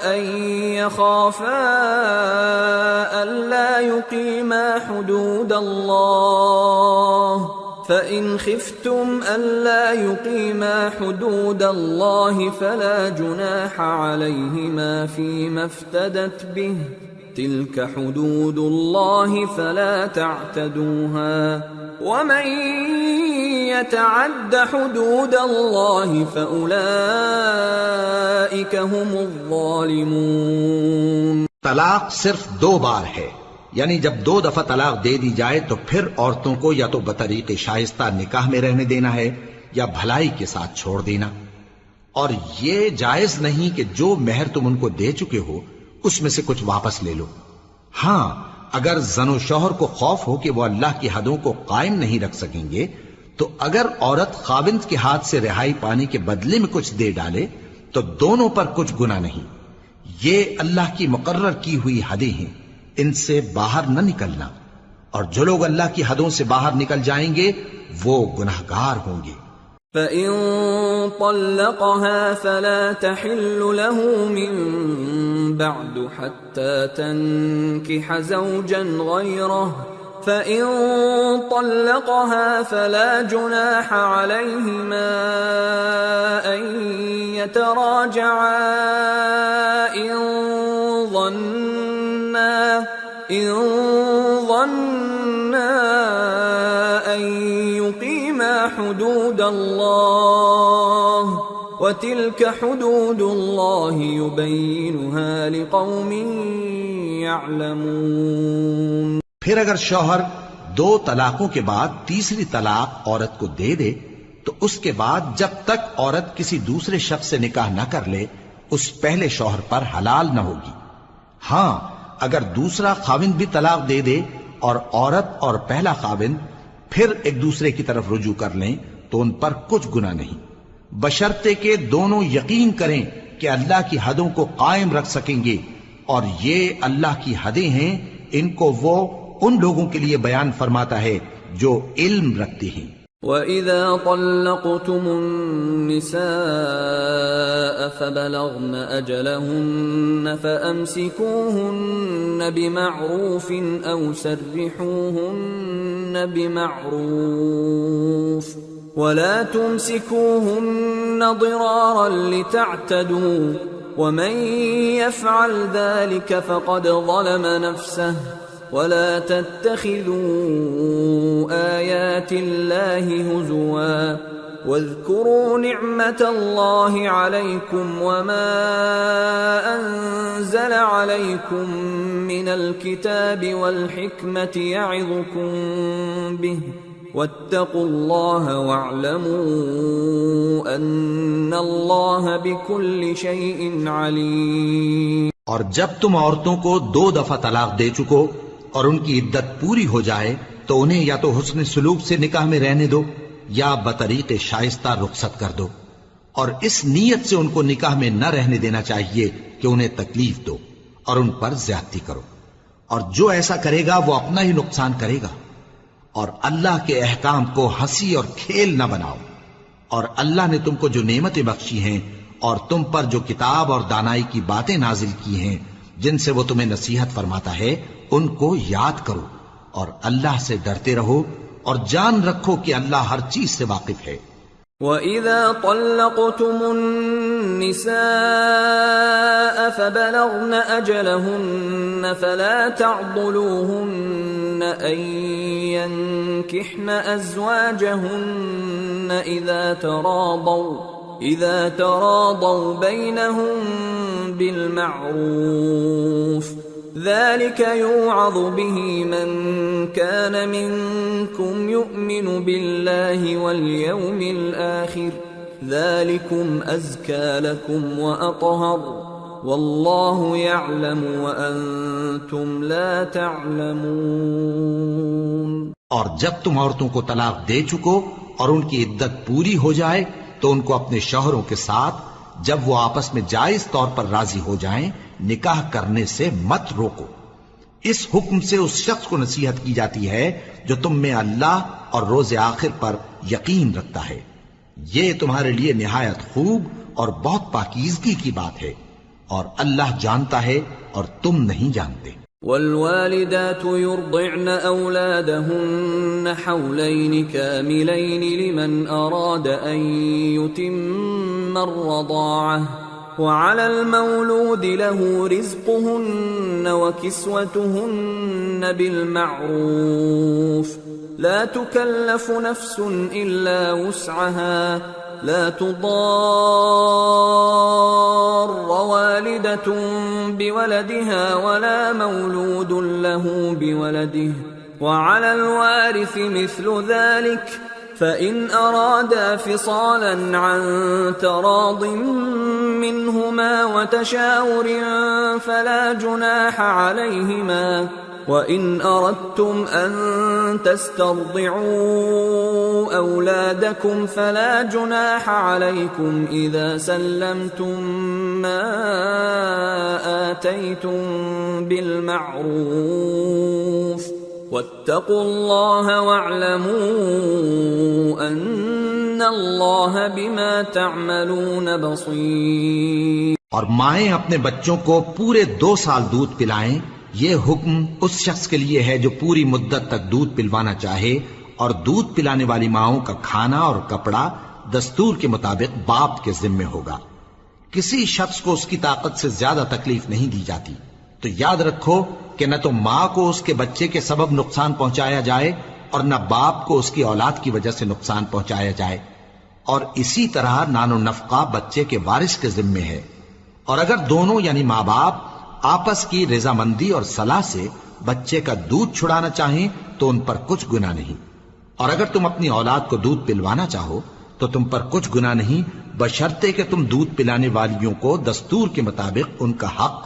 أن يخافا ألا يقيما حدود الله فإن خفتم ألا يقيما حدود الله فلا جناح عليهما فيما افتدت به تلك حدود الله فلا تعتدوها ومن يتعد حدود الله فأولئك هم الظالمون۔ طلاق صرف 2 بار ہے، یعنی جب 2 دفعہ طلاق دے دی جائے تو پھر عورتوں کو یا تو بطریق شائستہ نکاح میں رہنے دینا ہے یا بھلائی کے ساتھ چھوڑ دینا، اور یہ جائز نہیں کہ جو مہر تم ان کو دے چکے ہو اس میں سے کچھ واپس لے لو۔ ہاں اگر زن و شوہر کو خوف ہو کہ وہ اللہ کی حدوں کو قائم نہیں رکھ سکیں گے تو اگر عورت خاوند کے ہاتھ سے رہائی پانے کے بدلے میں کچھ دے ڈالے تو دونوں پر کچھ گناہ نہیں، یہ اللہ کی مقرر کی ہوئی حدیں ہیں، ان سے باہر نہ نکلنا، اور جو لوگ اللہ کی حدوں سے باہر نکل جائیں گے وہ گناہگار ہوں گے۔ فَإِن طَلَّقَهَا فَلَا تَحِلُّ لَهُ مِن بَعْدُ حَتَّى تَنكِحَ زَوْجًا غَيْرَهُ فَإِن طَلَّقَهَا فَلَا جُنَاحَ عَلَيْهِمَا أَن يَتَرَاجَعَا إِن ظَنَّا أَن يُقِيمَا حُدُودَ اللَّهِ وَتِلْكَ حُدُودُ اللَّهِ يُبَيِّنُهَا لِقَوْمٍ يَعْلَمُونَ۔ پھر اگر شوہر 2 طلاقوں کے بعد تیسری طلاق عورت کو دے دے تو اس کے بعد جب تک عورت کسی دوسرے شخص سے نکاح نہ کر لے اس پہلے شوہر پر حلال نہ ہوگی۔ ہاں اگر دوسرا خاوند بھی طلاق دے دے اور عورت اور پہلا خاوند پھر ایک دوسرے کی طرف رجوع کر لیں تو ان پر کچھ گناہ نہیں، بشرطے کہ دونوں یقین کریں کہ اللہ کی حدوں کو قائم رکھ سکیں گے، اور یہ اللہ کی حدیں ہیں، ان کو وہ ان لوگوں کے لیے بیان فرماتا ہے جو علم رکھتے ہیں۔ وَإِذَا طَلَّقْتُمُ النِّسَاءَ فَبَلَغْنَ أَجَلَهُنَّ فَأَمْسِكُوهُنَّ بِمَعْرُوفٍ أَوْ سَرِّحُوهُنَّ بِمَعْرُوفٍ وَلَا تُمْسِكُوهُنَّ ضِرَارًا لِتَعْتَدُوا وَمَنْ يَفْعَلْ ذَلِكَ فَقَدْ ظَلَمَ نَفْسَهُ وَلَا تَتَّخِذُوا آيَاتِ اللَّهِ هُزُوًا وَاذْكُرُوا نِعْمَةَ اللَّهِ عَلَيْكُمْ وَمَا أَنزَلَ عَلَيْكُمْ مِنَ الْكِتَابِ وَالْحِكْمَةِ يَعِظُكُمْ بِهِ وَاتَّقُوا اللَّهَ وَاعْلَمُوا أَنَّ اللَّهَ بِكُلِّ شَيْءٍ عَلِيمٌ۔ اور جب تم عورتوں کو 2 دفعہ طلاق دے چکو اور ان کی عدت پوری ہو جائے تو انہیں یا تو حسن سلوک سے نکاح میں رہنے دو یا بطریق شائستہ رخصت کر دو، اور اس نیت سے ان کو نکاح میں نہ رہنے دینا چاہیے کہ انہیں تکلیف دو اور ان پر زیادتی کرو، اور جو ایسا کرے گا وہ اپنا ہی نقصان کرے گا۔ اور اللہ کے احکام کو ہنسی اور کھیل نہ بناؤ، اور اللہ نے تم کو جو نعمتیں بخشی ہیں اور تم پر جو کتاب اور دانائی کی باتیں نازل کی ہیں جن سے وہ تمہیں نصیحت فرماتا ہے ان کو یاد کرو، اور اللہ سے ڈرتے رہو اور جان رکھو کہ اللہ ہر چیز سے واقف ہے۔ وَإِذَا طَلَّقْتُمُ النِّسَاءَ فَبَلَغْنَ أَجَلَهُنَّ فَلَا تَعْضُلُوهُنَّ أَن يَنكِحْنَ أَزْوَاجَهُنَّ إِذَا تَرَاضَوْا بَيْنَهُم بِالْمَعْرُوفِ ذَلِكَ يُوعَظُ بِهِ مَن كَانَ مِنكُمْ يُؤْمِنُ بِاللَّهِ وَالْيَوْمِ الْآخِرِ ذَلِكُمْ أَزْكَى لَكُمْ وَأَطْهَرُ وَاللَّهُ يَعْلَمُ وَأَنْتُمْ لَا تَعْلَمُونَ۔ اور جب تم عورتوں کو طلاق دے چکو اور ان کی عدت پوری ہو جائے تو ان کو اپنے شوہروں کے ساتھ جب وہ آپس میں جائز طور پر راضی ہو جائیں نکاح کرنے سے مت روکو۔ اس حکم سے اس شخص کو نصیحت کی جاتی ہے جو تم میں اللہ اور روز آخر پر یقین رکھتا ہے، یہ تمہارے لیے نہایت خوب اور بہت پاکیزگی کی بات ہے، اور اللہ جانتا ہے اور تم نہیں جانتے۔ والوالدات يرضعن أولادهن حولين كاملين لمن أراد أن يتم الرضاعة وعلى المولود له رزقهن وكسوتهن بالمعروف لا تكلف نفس إلا وسعها لا تضار والدة بولدها ولا مولود له بولده وعلى الوارث مثل ذلك فإن أرادا فصالا عن تراض منهما وتشاور فلا جناح عليهما وَإِنْ أَرَدْتُمْ أَن تَسْتَرْضِعُوا أَوْلَادَكُمْ فَلَا جُنَاحَ عَلَيْكُمْ إِذَا سَلَّمْتُم مَّا آتَيْتُم بِالْمَعْرُوفِ وَاتَّقُوا اللَّهَ وَاعْلَمُوا أَنَّ اللَّهَ بِمَا تَعْمَلُونَ بَصِيرٌ۔ اور مائیں اپنے بچوں کو پورے 2 سال دودھ پلائیں، یہ حکم اس شخص کے لیے ہے جو پوری مدت تک دودھ پلوانا چاہے، اور دودھ پلانے والی ماؤں کا کھانا اور کپڑا دستور کے مطابق باپ کے ذمے ہوگا۔ کسی شخص کو اس کی طاقت سے زیادہ تکلیف نہیں دی جاتی، تو یاد رکھو کہ نہ تو ماں کو اس کے بچے کے سبب نقصان پہنچایا جائے اور نہ باپ کو اس کی اولاد کی وجہ سے نقصان پہنچایا جائے، اور اسی طرح نان و نفقہ بچے کے وارث کے ذمے ہے، اور اگر دونوں یعنی ماں باپ آپس کی رضامندی اور صلاح سے بچے کا دودھ چھڑانا چاہیں تو ان پر کچھ گناہ نہیں، اور اگر تم اپنی اولاد کو دودھ پلوانا چاہو تو تم پر کچھ گناہ نہیں، بشرطے کہ تم دودھ پلانے والیوں کو دستور کے مطابق ان کا حق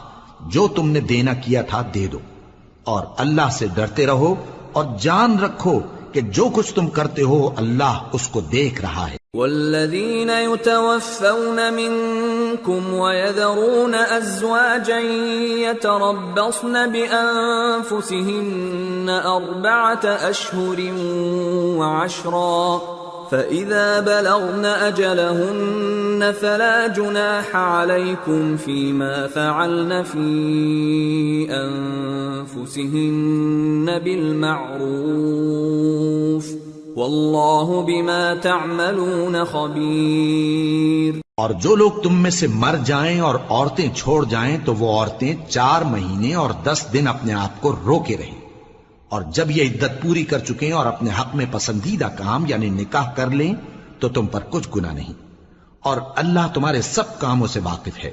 جو تم نے دینا کیا تھا دے دو، اور اللہ سے ڈرتے رہو اور جان رکھو کہ جو کچھ تم کرتے ہو اللہ اس کو دیکھ رہا ہے۔ والذین یتوفون منکم ویذرون ازواجا یتربصن بانفسهن 4 اشہر وعشرا فإذا بلغن أجلهن فلا جناح عليكم فيما فعلن في أنفسهن بالمعروف والله بما تعملون خبير. اور جو لوگ تم میں سے مر جائیں اور عورتیں چھوڑ جائیں تو وہ عورتیں 4 مہینے اور 10 دن اپنے آپ کو روکے رہیں، اور جب یہ عدت پوری کر چکیں اور اپنے حق میں پسندیدہ کام یعنی نکاح کر لیں تو تم پر کچھ گناہ نہیں، اور اللہ تمہارے سب کاموں سے واقف ہے.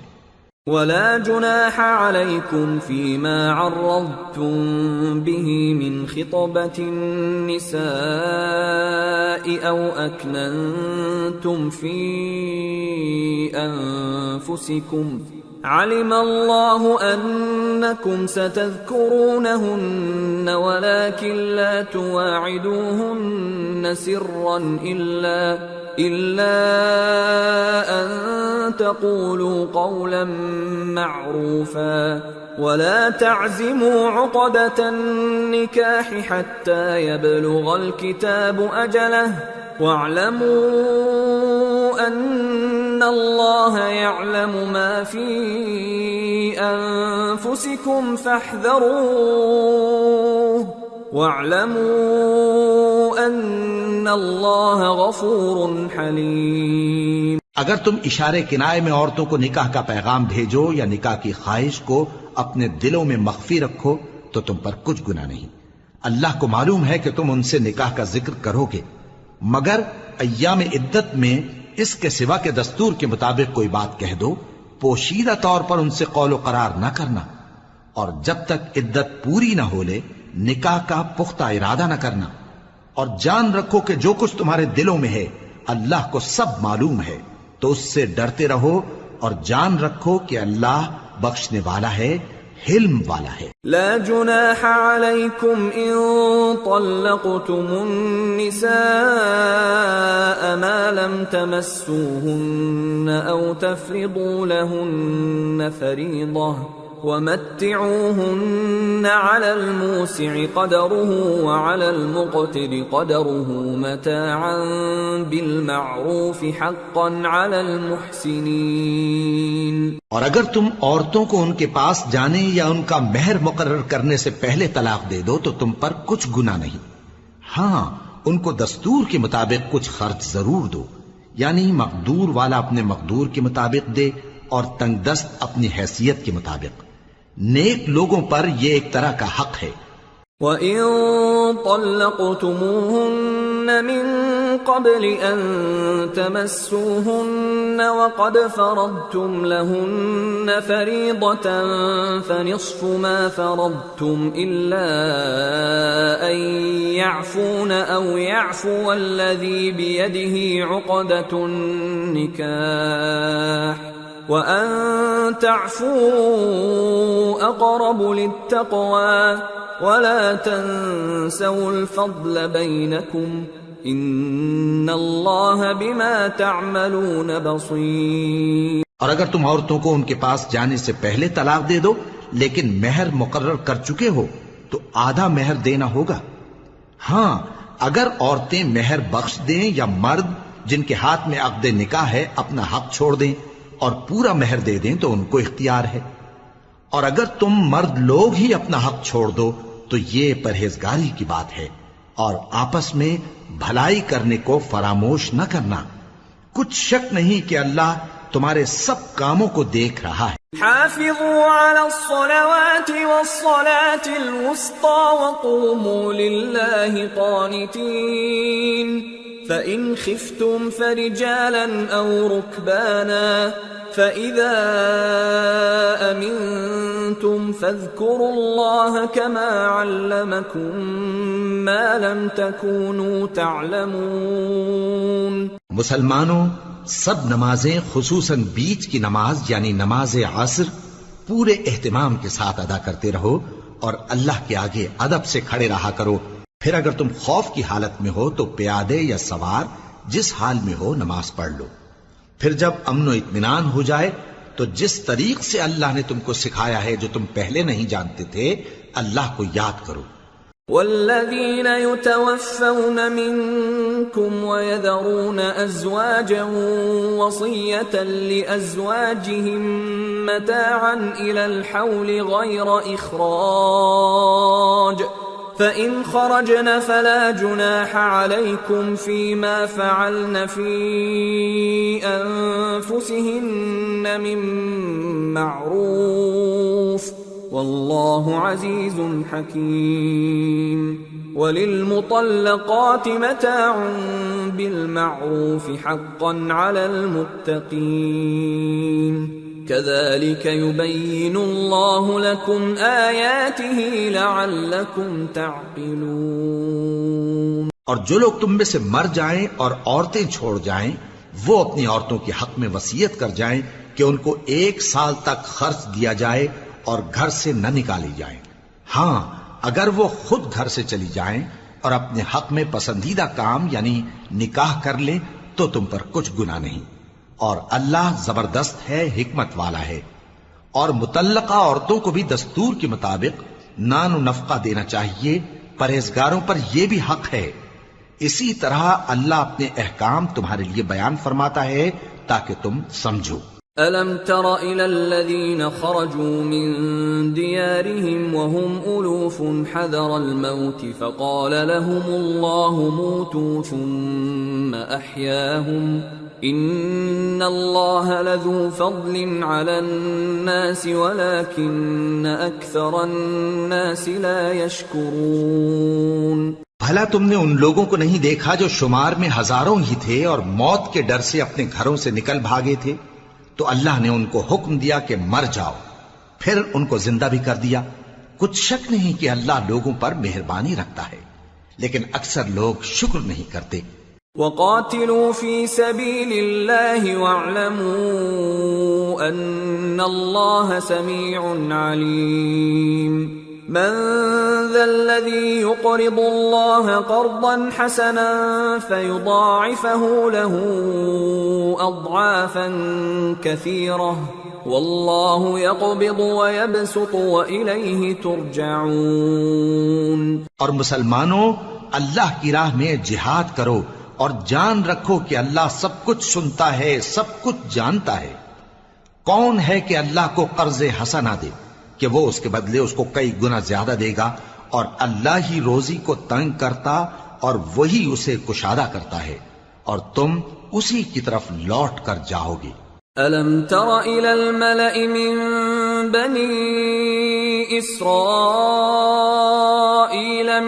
ولا جناح عليكم فيما عرضتم به من خطبة النساء أو أكننتم في أنفسكم علم الله أنكم ستذكرونهن ولكن لا تواعدوهن سرا إلا أن تقولوا قولا معروفا ولا تعزموا عقدة النكاح حتى يبلغ الكتاب أجله واعلموا أن الله يعلم ما في أنفسكم فاحذروه واعلموا أن الله غفور حليم. اگر تم اشارے کنائے میں عورتوں کو نکاح کا پیغام بھیجو یا نکاح کی خواہش کو اپنے دلوں میں مخفی رکھو تو تم پر کچھ گناہ نہیں. اللہ کو معلوم ہے کہ تم ان سے نکاح کا ذکر کرو گے، مگر ایام عدت میں اس کے سوا کے دستور کے مطابق کوئی بات کہہ دو، پوشیدہ طور پر ان سے قول و قرار نہ کرنا، اور جب تک عدت پوری نہ ہو لے نکاح کا پختہ ارادہ نہ کرنا، اور جان رکھو کہ جو کچھ تمہارے دلوں میں ہے اللہ کو سب معلوم ہے، تو اس سے ڈرتے رہو اور جان رکھو کہ اللہ بخشنے والا ہے، حلم والا ہے. لا جناح عليكم إن طلقتم النساء ما لم تمسوهن أو تفرضوا لهن فريضة ومتعوهن على الموسع قدره وعلى المقتر قدره متاعا بالمعروف حقا على المحسنين. اور اگر تم عورتوں کو ان کے پاس جانے یا ان کا مہر مقرر کرنے سے پہلے طلاق دے دو تو تم پر کچھ گناہ نہیں. ہاں ان کو دستور کے مطابق کچھ خرچ ضرور دو، یعنی مقدور والا اپنے مقدور کے مطابق دے اور تنگ دست اپنی حیثیت کے مطابق. نیک لوگوں پر یہ ایک طرح کا حق ہے. وَإِن طَلَّقْتُمُوهُنَّ مِن قَبْلِ أَن تَمَسُّوهُنَّ وَقَدْ فَرَضْتُمْ لَهُنَّ فَرِيضَةً فَنِصْفُ مَا فَرَضْتُمْ إِلَّا أَن يَعْفُونَ أَوْ يَعْفُوَ الَّذِي بِيَدِهِ عُقْدَةُ النِّكَاحِ وَأَن تَعْفُوا أَقْرَبُ لِلتَّقْوَى وَلَا تَنسَوُا الْفَضْلَ بَيْنَكُمْ إِنَّ اللَّهَ بِمَا تَعْمَلُونَ بَصِيرٌ. اور اگر تم عورتوں کو ان کے پاس جانے سے پہلے طلاق دے دو لیکن مہر مقرر کر چکے ہو تو آدھا مہر دینا ہوگا. ہاں اگر عورتیں مہر بخش دیں یا مرد جن کے ہاتھ میں عقد نکاح ہے اپنا حق چھوڑ دیں اور پورا مہر دے دیں تو ان کو اختیار ہے. اور اگر تم مرد لوگ ہی اپنا حق چھوڑ دو تو یہ پرہیزگاری کی بات ہے، اور آپس میں بھلائی کرنے کو فراموش نہ کرنا. کچھ شک نہیں کہ اللہ تمہارے سب کاموں کو دیکھ رہا ہے. حافظوا على الصلوات والصلاة الوسطى وقوموا لله قانتين فإن خفتم فرجالا أو ركبانا فإذا أمنتم فاذكروا الله كما علمكم ما لم تكونوا تعلمون. مسلمانوں سب نمازیں خصوصاً بیچ کی نماز یعنی نماز عصر پورے اہتمام کے ساتھ ادا کرتے رہو اور اللہ کے آگے ادب سے کھڑے رہا کرو. پھر اگر تم خوف کی حالت میں ہو تو پیادے یا سوار جس حال میں ہو نماز پڑھ لو. پھر جب امن و اطمینان ہو جائے تو جس طریق سے اللہ نے تم کو سکھایا ہے جو تم پہلے نہیں جانتے تھے اللہ کو یاد کرو. والذين يتوفون منكم ويذرون أزواجا وصية لأزواجهم متاعا إلى الحول غير إخراج فإن خرجن فلا جناح عليكم فيما فعلن في أنفسهن من معروف والله عزيز حكيم وللمطلقات متاع بالمعروف حقا على المتقين كذلك يبين الله لكم آياته لعلكم تعقلون۔ اور جو لوگ تم میں سے مر جائیں اور عورتیں چھوڑ جائیں وہ اپنی عورتوں کے حق میں وصیت کر جائیں کہ ان کو 1 سال تک خرچ دیا جائے اور گھر سے نہ نکالی جائیں۔ ہاں اگر وہ خود گھر سے چلی جائیں اور اپنے حق میں پسندیدہ کام یعنی نکاح کر لیں تو تم پر کچھ گناہ نہیں، اور اللہ زبردست ہے، حکمت والا ہے۔ اور مطلقہ عورتوں کو بھی دستور کے مطابق نان و نفقہ دینا چاہیے، پرہیزگاروں پر یہ بھی حق ہے۔ اسی طرح اللہ اپنے احکام تمہارے لیے بیان فرماتا ہے تاکہ تم سمجھو۔ أَلَمْ تَرَ إِلَى الَّذِينَ خَرَجُوا مِن دِيَارِهِمْ وَهُمْ أُلُوفٌ حَذَرَ الْمَوْتِ فَقَالَ لَهُمُ اللَّهُ مُوتُوا ثُمَّ أَحْيَاهُمْ إِنَّ اللَّهَ لَذُو فَضْلٍ عَلَى النَّاسِ وَلَكِنَّ أَكْثَرَ النَّاسِ لَا يَشْكُرُونَ۔ بھلا تم نے ان لوگوں کو نہیں دیکھا جو شمار میں ہزاروں ہی تھے اور موت کے ڈر سے اپنے گھروں سے نکل بھاگے تھے؟ تو اللہ نے ان کو حکم دیا کہ مر جاؤ، پھر ان کو زندہ بھی کر دیا۔ کچھ شک نہیں کہ اللہ لوگوں پر مہربانی رکھتا ہے، لیکن اکثر لوگ شکر نہیں کرتے۔ وَقَاتِلُوا فِي سَبِيلِ اللَّهِ وَاعْلَمُوا أَنَّ اللَّهَ سَمِيعٌ عَلِيمٌ۔ من ذا الذي يقرض الله قرضا حسنا فيضاعفه له أضعافا كثيرة والله يقبض ويبسط وإليه ترجعون۔ اور مسلمانوں اللہ کی راہ میں جہاد کرو اور جان رکھو کہ اللہ سب کچھ سنتا ہے، سب کچھ جانتا ہے۔ کون ہے کہ اللہ کو قرض حسنہ دے کہ وہ اس کے بدلے اس کو کئی گنا زیادہ دے گا، اور اللہ ہی روزی کو تنگ کرتا اور وہی اسے کشادہ کرتا ہے، اور تم اسی کی طرف لوٹ کر جاؤ گے۔ أَلَمْ تَرَ إِلَى الْمَلَإِ مِن بَنِي إِسْرَائِيلَ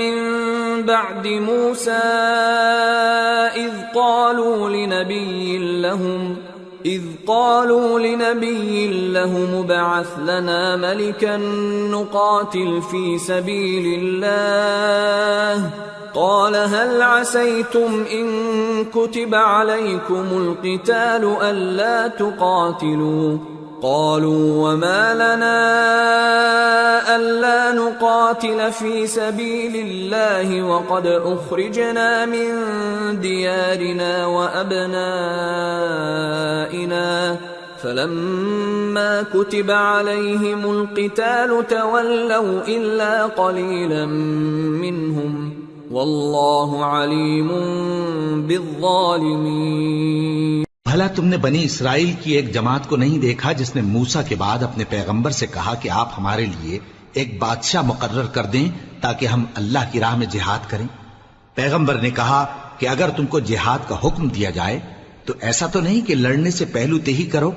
مِن بَعْدِ مُوسَىٰ إِذْ قالوا لنبي لهم ابعث لنا ملكا نقاتل في سبيل الله قال هل عسيتم إن كتب عليكم القتال ألا تقاتلوا قالوا وما لنا ألا نقاتل في سبيل الله وقد أخرجنا من ديارنا وأبنائنا فلما كتب عليهم القتال تولوا إلا قليلا منهم والله عليم بالظالمين۔ بھلا تم نے بنی اسرائیل کی ایک جماعت کو نہیں دیکھا جس نے موسیٰ کے بعد اپنے پیغمبر سے کہا کہ آپ ہمارے لیے ایک بادشاہ مقرر کر دیں تاکہ ہم اللہ کی راہ میں جہاد کریں؟ پیغمبر نے کہا کہ اگر تم کو جہاد کا حکم دیا جائے تو ایسا تو نہیں کہ لڑنے سے پہلو تہی کرو۔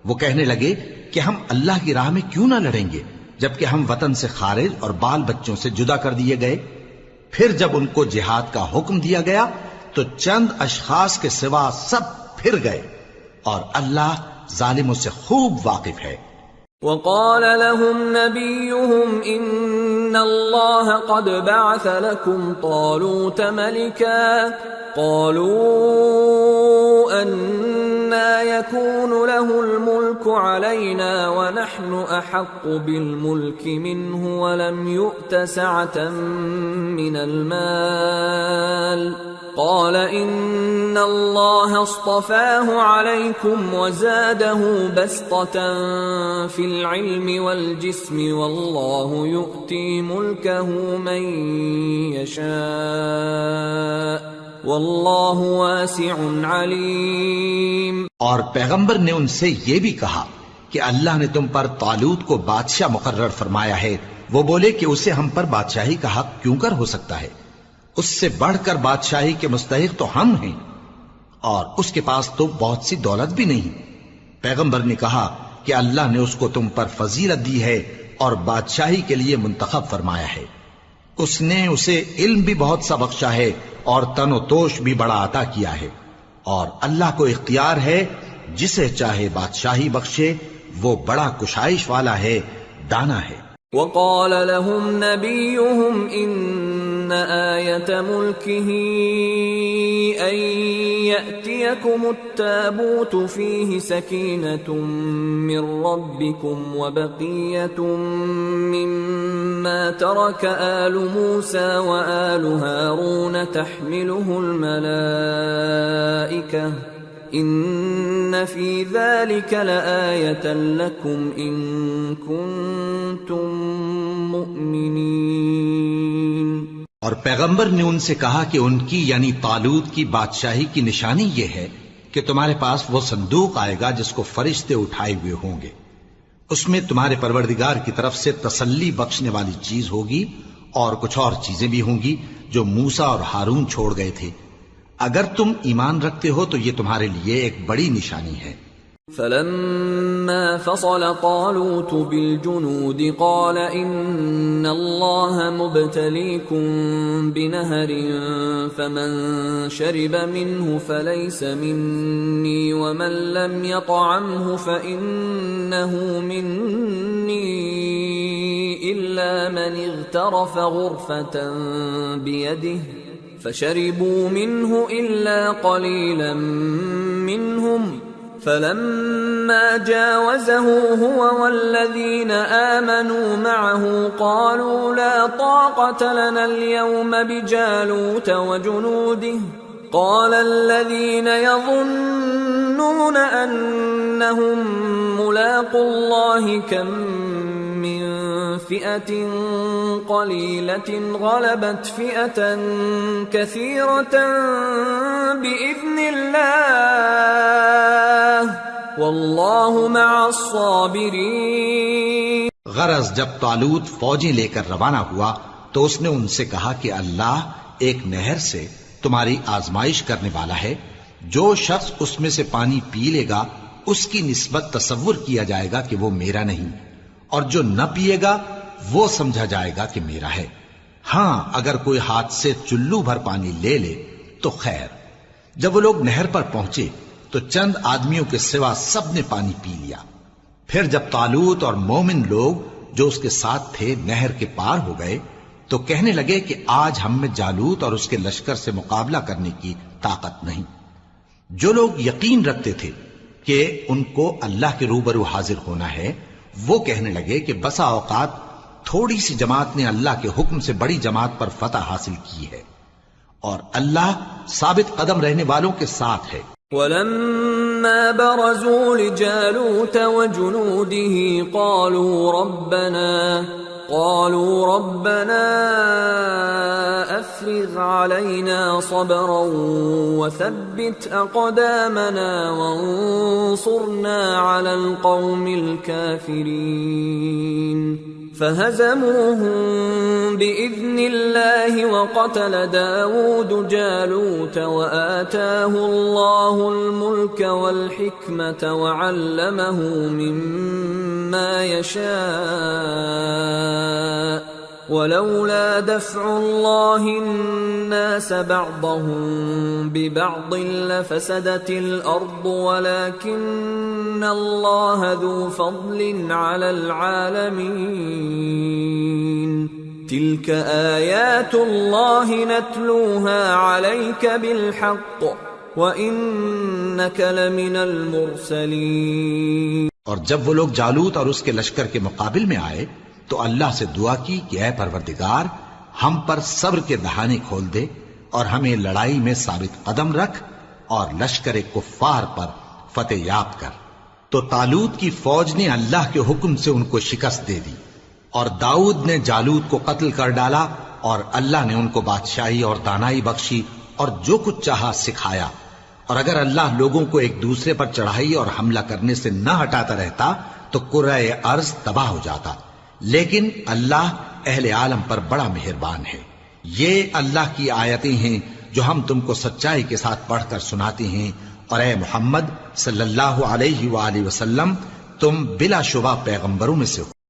وہ کہنے لگے کہ ہم اللہ کی راہ میں کیوں نہ لڑیں گے جبکہ ہم وطن سے خارج اور بال بچوں سے جدا کر دیے گئے۔ پھر جب ان کو جہاد کا حکم دیا گیا تو چند اشخاص کے سوا سب پھر گئے، اور اللہ ظالموں سے خوب واقف ہے۔ وقال لهم نبيهم إن الله قد بعث لكم طالوت ملكا قالوا أنى يكون له الملك علينا ونحن أحق بالملك منه ولم يؤت سعة من المال قال إن الله اصطفاه عليكم وزاده بسطة في العلم والجسم والله يؤتي ملكه من يشاء واللہ واسع علیم۔ اور پیغمبر نے ان سے یہ بھی کہا کہ اللہ نے تم پر طالوت کو بادشاہ مقرر فرمایا ہے۔ وہ بولے کہ اسے ہم پر بادشاہی کا حق کیوں کر ہو سکتا ہے؟ اس سے بڑھ کر بادشاہی کے مستحق تو ہم ہیں، اور اس کے پاس تو بہت سی دولت بھی نہیں۔ پیغمبر نے کہا کہ اللہ نے اس کو تم پر فضیلت دی ہے اور بادشاہی کے لیے منتخب فرمایا ہے۔ اس نے اسے علم بھی بہت سا بخشا ہے اور تن و توش بھی بڑا عطا کیا ہے، اور اللہ کو اختیار ہے جسے چاہے بادشاہی بخشے، وہ بڑا کشائش والا ہے، دانا ہے۔ وقال لهم نبيهم إن آية ملكه أن يأتيكم التابوت فيه سكينة من ربكم وبقية مما ترك آل موسى وآل هارون تحمله الملائكة ان فی ذلک لآیۃ لکم ان کنتم مؤمنین۔ اور پیغمبر نے ان سے کہا کہ ان کی یعنی طالوت کی بادشاہی کی نشانی یہ ہے کہ تمہارے پاس وہ صندوق آئے گا جس کو فرشتے اٹھائے ہوئے ہوں گے، اس میں تمہارے پروردگار کی طرف سے تسلی بخشنے والی چیز ہوگی اور کچھ اور چیزیں بھی ہوں گی جو موسیٰ اور ہارون چھوڑ گئے تھے۔ اگر تم ایمان رکھتے ہو تو یہ تمہارے لیے ایک بڑی نشانی ہے۔ فلما فصل طالوت بالجنود قال ان اللہ مبتلیکم بنہر فمن شرب منه فلیس منی ومن لم يطعمه فإنه منی الا من اغترف غرفة بیده فشربوا منه إلا قليلا منهم فلما جاوزه هو والذين آمنوا معه قالوا لا طاقة لنا اليوم بجالوت وجنوده قال الذين يظنون أنهم ملاقو الله كم من فئة قليلة غلبت فئة كثيرة بإذن الله والله مع الصابرين۔ غرض جب طالوت فوجیں لے کر روانہ ہوا تو اس نے ان سے کہا کہ اللہ ایک نہر سے تمہاری آزمائش کرنے والا ہے، جو شخص اس میں سے پانی پی لے گا اس کی نسبت تصور کیا جائے گا کہ وہ میرا نہیں، اور جو نہ پیے گا وہ سمجھا جائے گا کہ میرا ہے۔ ہاں اگر کوئی ہاتھ سے چلو بھر پانی لے لے تو خیر۔ جب وہ لوگ نہر پر پہنچے تو چند آدمیوں کے سوا سب نے پانی پی لیا۔ پھر جب طالوت اور مومن لوگ جو اس کے ساتھ تھے نہر کے پار ہو گئے تو کہنے لگے کہ آج ہم میں جالوت اور اس کے لشکر سے مقابلہ کرنے کی طاقت نہیں۔ جو لوگ یقین رکھتے تھے کہ ان کو اللہ کے روبرو حاضر ہونا ہے، وہ کہنے لگے کہ بسا اوقات تھوڑی سی جماعت نے اللہ کے حکم سے بڑی جماعت پر فتح حاصل کی ہے، اور اللہ ثابت قدم رہنے والوں کے ساتھ ہے۔ وَلَمَّا بَرَزُوا لِجَالُوتَ وَجُنُودِهِ قالوا ربنا افرغ علينا صبرا وثبت اقدامنا وانصرنا على القوم الكافرين فهزموهم باذن الله وقتل داود جالوت وآتاه الله الملك والحكمة وعلمه مما يشاء ولولا دفع الله الناس بعضهم ببعض لفسدت الأرض ولكن الله ذو فضل على العالمين تلك آيات الله نتلوها عليك بالحق وإنك لمن المرسلين۔ اور جب وہ لوگ جالوت اور اس کے لشکر کے مقابل میں آئے تو اللہ سے دعا کی کہ اے پروردگار ہم پر صبر کے دہانے کھول دے اور ہمیں لڑائی میں ثابت قدم رکھ اور لشکر کفار پر فتح یاب کر۔ تو طالوت کی فوج نے اللہ کے حکم سے ان کو شکست دے دی، اور داؤد نے جالوت کو قتل کر ڈالا، اور اللہ نے ان کو بادشاہی اور دانائی بخشی اور جو کچھ چاہا سکھایا۔ اور اگر اللہ لوگوں کو ایک دوسرے پر چڑھائی اور حملہ کرنے سے نہ ہٹاتا رہتا تو کرۂ ارض تباہ ہو جاتا، لیکن اللہ اہل عالم پر بڑا مہربان ہے۔ یہ اللہ کی آیتیں ہیں جو ہم تم کو سچائی کے ساتھ پڑھ کر سناتے ہیں، اور اے محمد صلی اللہ علیہ وآلہ وسلم تم بلا شبہ پیغمبروں میں سے ہو۔